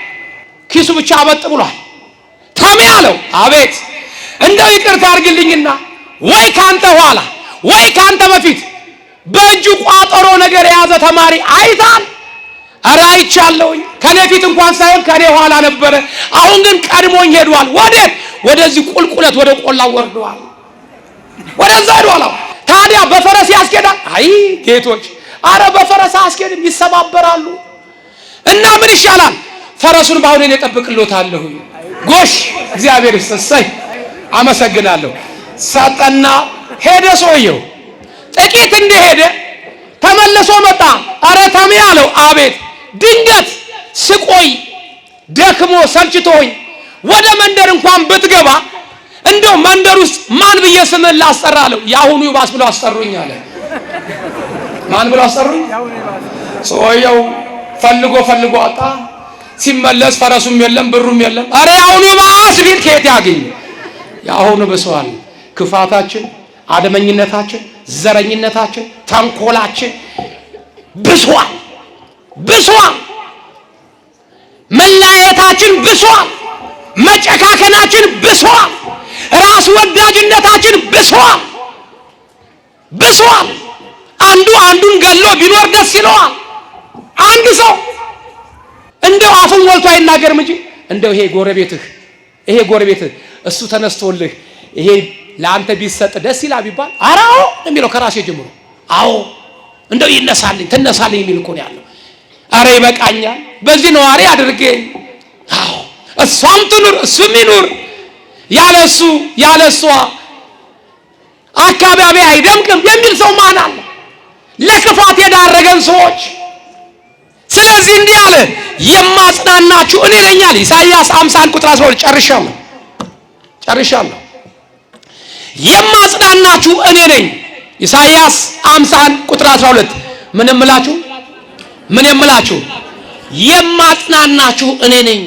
ኪሱ ብቻ አበጥ ብሏል። ታሜ አለው አቤት፣ እንደው ይቅርታ አድርግልኝና ወይ ካንተ ኋላ ወይ ካንተ በፊት በእጁ ቋጠሮ ነገር የያዘ ተማሪ አይታል? ኧረ አይቻለሁኝ። ከኔ ፊት እንኳን ሳይሆን ከኔ ኋላ ነበረ። አሁን ግን ቀድሞኝ ሄዷል። ወደዚህ ቁልቁለት ወደ ቆላው ወርዷል። ወደዛ ሄዷል። ታዲያ በፈረስ ያስኬዳል? አይ ጌቶች፣ አረ በፈረስ አስኬድም፣ ይሰባበራሉ። እና ምን ይሻላል? ፈረሱን ባሁን እኔ እጠብቅልዎታለሁ። ጎሽ እግዚአብሔር ይስጥሰይ፣ አመሰግናለሁ። ሰጠና ሄደ። ሰውየው ጥቂት እንደሄደ ተመልሶ መጣ። አረ ተሜ አለው። አቤት። ድንገት ስቆይ ደክሞ ሰልችቶኝ ወደ መንደር እንኳን ብትገባ እንደው መንደር ውስጥ ማን ብዬ ስምን ላስጠራለሁ? ያሁኑ ይባስ ብሎ አስጠሩኝ አለ። ማን ብሎ አስጠሩኝ? ሰውየው ፈልጎ አጣ። ሲመለስ ፈረሱም የለም ብሩም የለም። አረ ያሁኑ ይባስ ቢል ከየት ያገኝ? ያሁኑ ብሷል። ክፋታችን፣ አደመኝነታችን፣ ዘረኝነታችን፣ ተንኮላችን ብሷል። መለያየታችን ብሷል። መጨካከናችን ብሷል። ራስ ወዳጅነታችን ብሷል። አንዱ አንዱን ገሎ ቢኖር ደስ ይለዋል። አንድ ሰው እንደው አፉን ሞልቶ አይናገርም እንጂ እንደው ይሄ ጎረቤትህ እሱ ተነስቶልህ ይሄ ለአንተ ቢሰጥ ደስ ይላል ቢባል አራው የሚለው ከራሴ ጀምሮ አዎ እንደው ትነሳልኝ የሚል እኮ ነው ያለው። አረ ይበቃኛል፣ በዚህ ነዋሪ አድርገኝ። አዎ እሷም ትኑር እሱም ይኑር፣ ያለሷ አካባቢ አይደምቅም የሚል ሰው ማን አለ? ለክፋት የዳረገን ሰዎች። ስለዚህ እንዲህ አለ፣ የማጽናናችሁ እኔ ነኝ አለ። ኢሳይያስ 50 ቁጥር 12 ጨርሻለሁ። የማጽናናችሁ እኔ ነኝ። ኢሳይያስ 50 ቁጥር 12 ምን የምላችሁ የማጽናናችሁ እኔ ነኝ።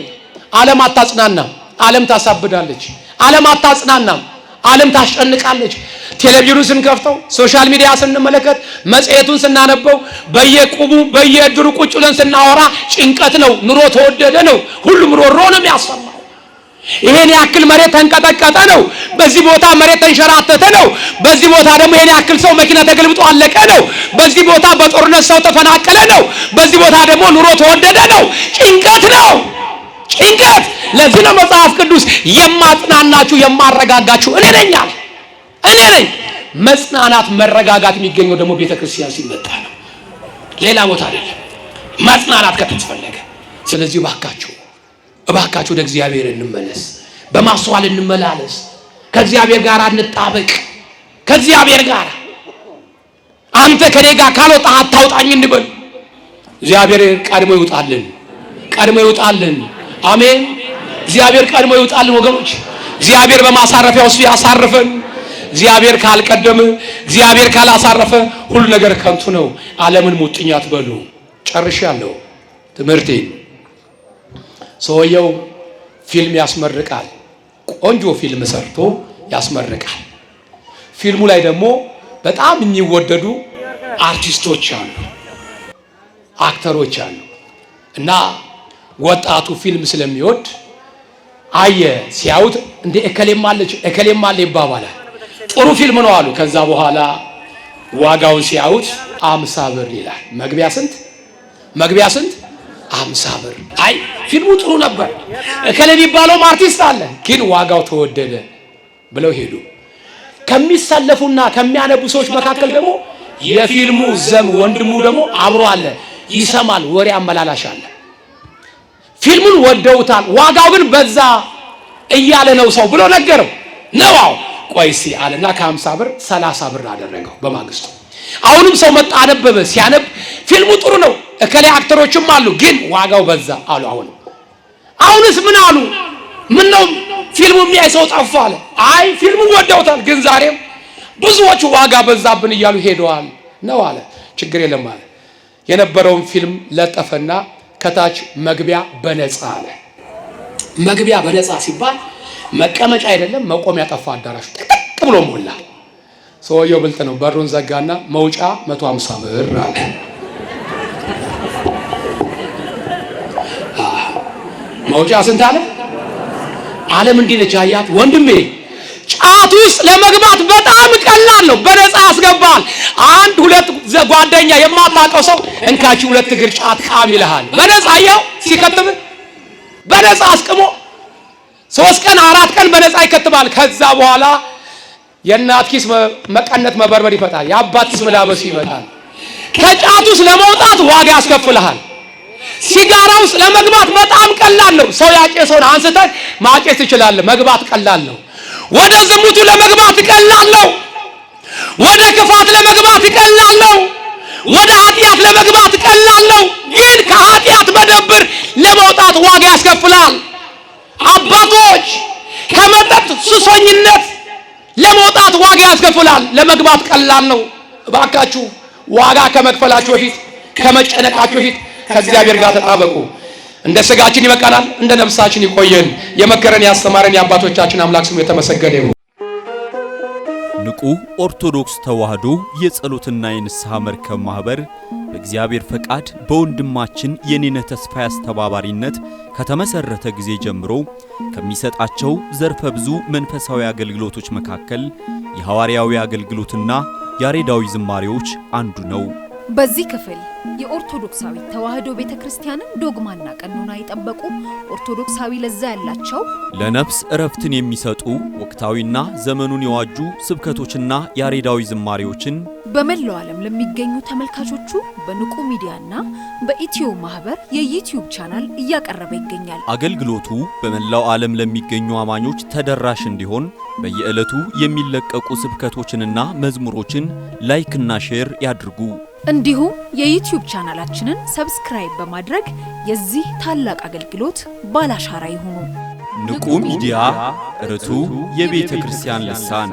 ዓለም አታጽናናም። ዓለም ታሳብዳለች። ዓለም አታጽናናም። ዓለም ታስጨንቃለች። ቴሌቪዥኑን ስንከፍተው፣ ሶሻል ሚዲያ ስንመለከት፣ መጽሔቱን ስናነበው፣ በየቁቡ በየድሩ ቁጭ ብለን ስናወራ ጭንቀት ነው። ኑሮ ተወደደ ነው። ሁሉም ሮሮ ነው የሚያሰማው። ይሄን ያክል መሬት ተንቀጠቀጠ ነው። በዚህ ቦታ መሬት ተንሸራተተ ነው። በዚህ ቦታ ደግሞ ይሄን ያክል ሰው መኪና ተገልብጦ አለቀ ነው። በዚህ ቦታ በጦርነት ሰው ተፈናቀለ ነው። በዚህ ቦታ ደግሞ ኑሮ ተወደደ ነው። ጭንቀት ነው። ለዚህ ነው መጽሐፍ ቅዱስ የማጽናናችሁ የማረጋጋችሁ እኔ ነኝ አለ። እኔ ነኝ። መጽናናት መረጋጋት የሚገኘው ደግሞ ቤተክርስቲያን ሲመጣ ነው፣ ሌላ ቦታ አይደለም። መጽናናት ከተፈለገ ስለዚህ እባካችሁ ወደ እግዚአብሔር እንመለስ፣ በማስተዋል እንመላለስ፣ ከእግዚአብሔር ጋር እንጣበቅ። ከእግዚአብሔር ጋር አንተ ከኔ ጋር ካልወጣ አታውጣኝ እንበል። እግዚአብሔር ቀድሞ ይውጣልን። አሜን። እግዚአብሔር ቀድሞ ይውጣልን ወገኖች። እግዚአብሔር በማሳረፊያ ውስጥ ያሳርፈን። እግዚአብሔር ካልቀደመ፣ እግዚአብሔር ካላሳረፈ ሁሉ ነገር ከንቱ ነው። ዓለምን ሙጥኝ አትበሉ። ጨርሻለሁ ትምህርቴን። ሰውየው ፊልም ያስመርቃል። ቆንጆ ፊልም ሰርቶ ያስመርቃል። ፊልሙ ላይ ደግሞ በጣም የሚወደዱ አርቲስቶች አሉ፣ አክተሮች አሉ። እና ወጣቱ ፊልም ስለሚወድ ሲያዩት እንደ እከሌም አለ ይባባላል። ጥሩ ፊልም ነው አሉ። ከዛ በኋላ ዋጋውን ሲያዩት 50 ብር ይላል። መግቢያ ስንት? 50 ብር። ፊልሙ ጥሩ ነበር፣ እከሌ የሚባለውም አርቲስት አለ፣ ግን ዋጋው ተወደደ ብለው ሄዱ። ከሚሰለፉና ከሚያነቡ ሰዎች መካከል ደግሞ የፊልሙ ወንድሙ ደግሞ አብሮ አለ፣ ይሰማል፣ ወሬ አመላላሽ አለ። ፊልሙን ወደውታል፣ ዋጋው ግን በዛ እያለ ነው ሰው ብሎ ነገረው ነው። ቆይሲ አለና ከ50 ብር 30 ብር አደረገው በማግስቱ። አሁንም ሰው መጣ፣ አነበበ። ሲያነብ ፊልሙ ጥሩ ነው፣ እከሌ አክተሮችም አሉ፣ ግን ዋጋው በዛ አሉ። አሁንስ ምን አሉ? ምን ነው ፊልሙ የሚያይ ሰው ጠፋ አለ። ፊልሙ ወደውታል፣ ግን ዛሬም ብዙዎቹ ዋጋ በዛብን እያሉ ሄደዋል ነው አለ። ችግር የለም አለ። የነበረውን ፊልም ለጠፈና ከታች መግቢያ በነፃ አለ። መግቢያ በነፃ ሲባል መቀመጫ አይደለም፣ መቆሚያ ጠፋ። አዳራሹ ጥቅጥቅ ብሎ ሞላ። ሰውየው ብልጥ ነው። በሩን ዘጋና መውጫ 150 ብር አለ። መውጫ ስንት አለ? ዓለም እንዲህ ነች። አያት ወንድሜ፣ ጫት ውስጥ ለመግባት በጣም ቀላል ነው። በነፃ ያስገባል። 1-2 ጓደኛ የማታውቀው ሰው እንካችሁ 2 እግር ጫት ቃም ይልሃል። በነፃ ያው ሲከትብ በነፃ አስቅሞ 3 ቀን 4 ቀን በነፃ ይከትባል። ከዛ በኋላ የእናት ኪስ መቀነት መበርበር ይፈታል። የአባት ኪስ መላበስ ይመጣል። ከጫት ውስጥ ለመውጣት ዋጋ ያስከፍልሃል። ሲጋራ ውስጥ ለመግባት በጣም ቀላል ነው። ሰው ያጨሰውን አንስተህ ማጨስ ትችላለህ። መግባት ቀላል ነው። ወደ ዝሙቱ ለመግባት ቀላል ነው። ወደ ክፋት ለመግባት ቀላል ነው። ወደ ኃጢአት ለመግባት ቀላል ነው። ግን ከኃጢአት መደብር ለመውጣት ዋጋ ያስከፍላል። አባቶች ከመጠጥ ሱሰኝነት ለመውጣት ዋጋ ያስከፍላል። ለመግባት ቀላል ነው። እባካችሁ ዋጋ ከመክፈላችሁ በፊት ከመጨነቃችሁ በፊት ከእግዚአብሔር ጋር ተጣበቁ። እንደ ስጋችን ይበቃናል፣ እንደ ነፍሳችን ይቆየን። የመከረን ያስተማረን የአባቶቻችን አምላክ ስሙ የተመሰገነ ይሁን። ንቁ ኦርቶዶክስ ተዋሕዶ የጸሎትና የንስሐ መርከብ ማህበር በእግዚአብሔር ፈቃድ በወንድማችን የኔነህ ተስፋዬ አስተባባሪነት ከተመሰረተ ጊዜ ጀምሮ ከሚሰጣቸው ዘርፈ ብዙ መንፈሳዊ አገልግሎቶች መካከል የሐዋርያዊ አገልግሎትና ያሬዳዊ ዝማሬዎች አንዱ ነው። በዚህ ክፍል የኦርቶዶክሳዊ ተዋሕዶ ቤተክርስቲያንን ዶግማና ቀኖና የጠበቁ ኦርቶዶክሳዊ ለዛ ያላቸው ለነፍስ እረፍትን የሚሰጡ ወቅታዊና ዘመኑን የዋጁ ስብከቶችና ያሬዳዊ ዝማሬዎችን በመላው ዓለም ለሚገኙ ተመልካቾቹ በንቁ ሚዲያና በኢትዮ ማህበር የዩቲዩብ ቻናል እያቀረበ ይገኛል። አገልግሎቱ በመላው ዓለም ለሚገኙ አማኞች ተደራሽ እንዲሆን በየዕለቱ የሚለቀቁ ስብከቶችንና መዝሙሮችን ላይክና ሼር ያድርጉ። እንዲሁም የዩቲዩብ ቻናላችንን ሰብስክራይብ በማድረግ የዚህ ታላቅ አገልግሎት ባላሻራ ይሁኑ። ንቁ ሚዲያ ርቱ የቤተ ክርስቲያን ልሳን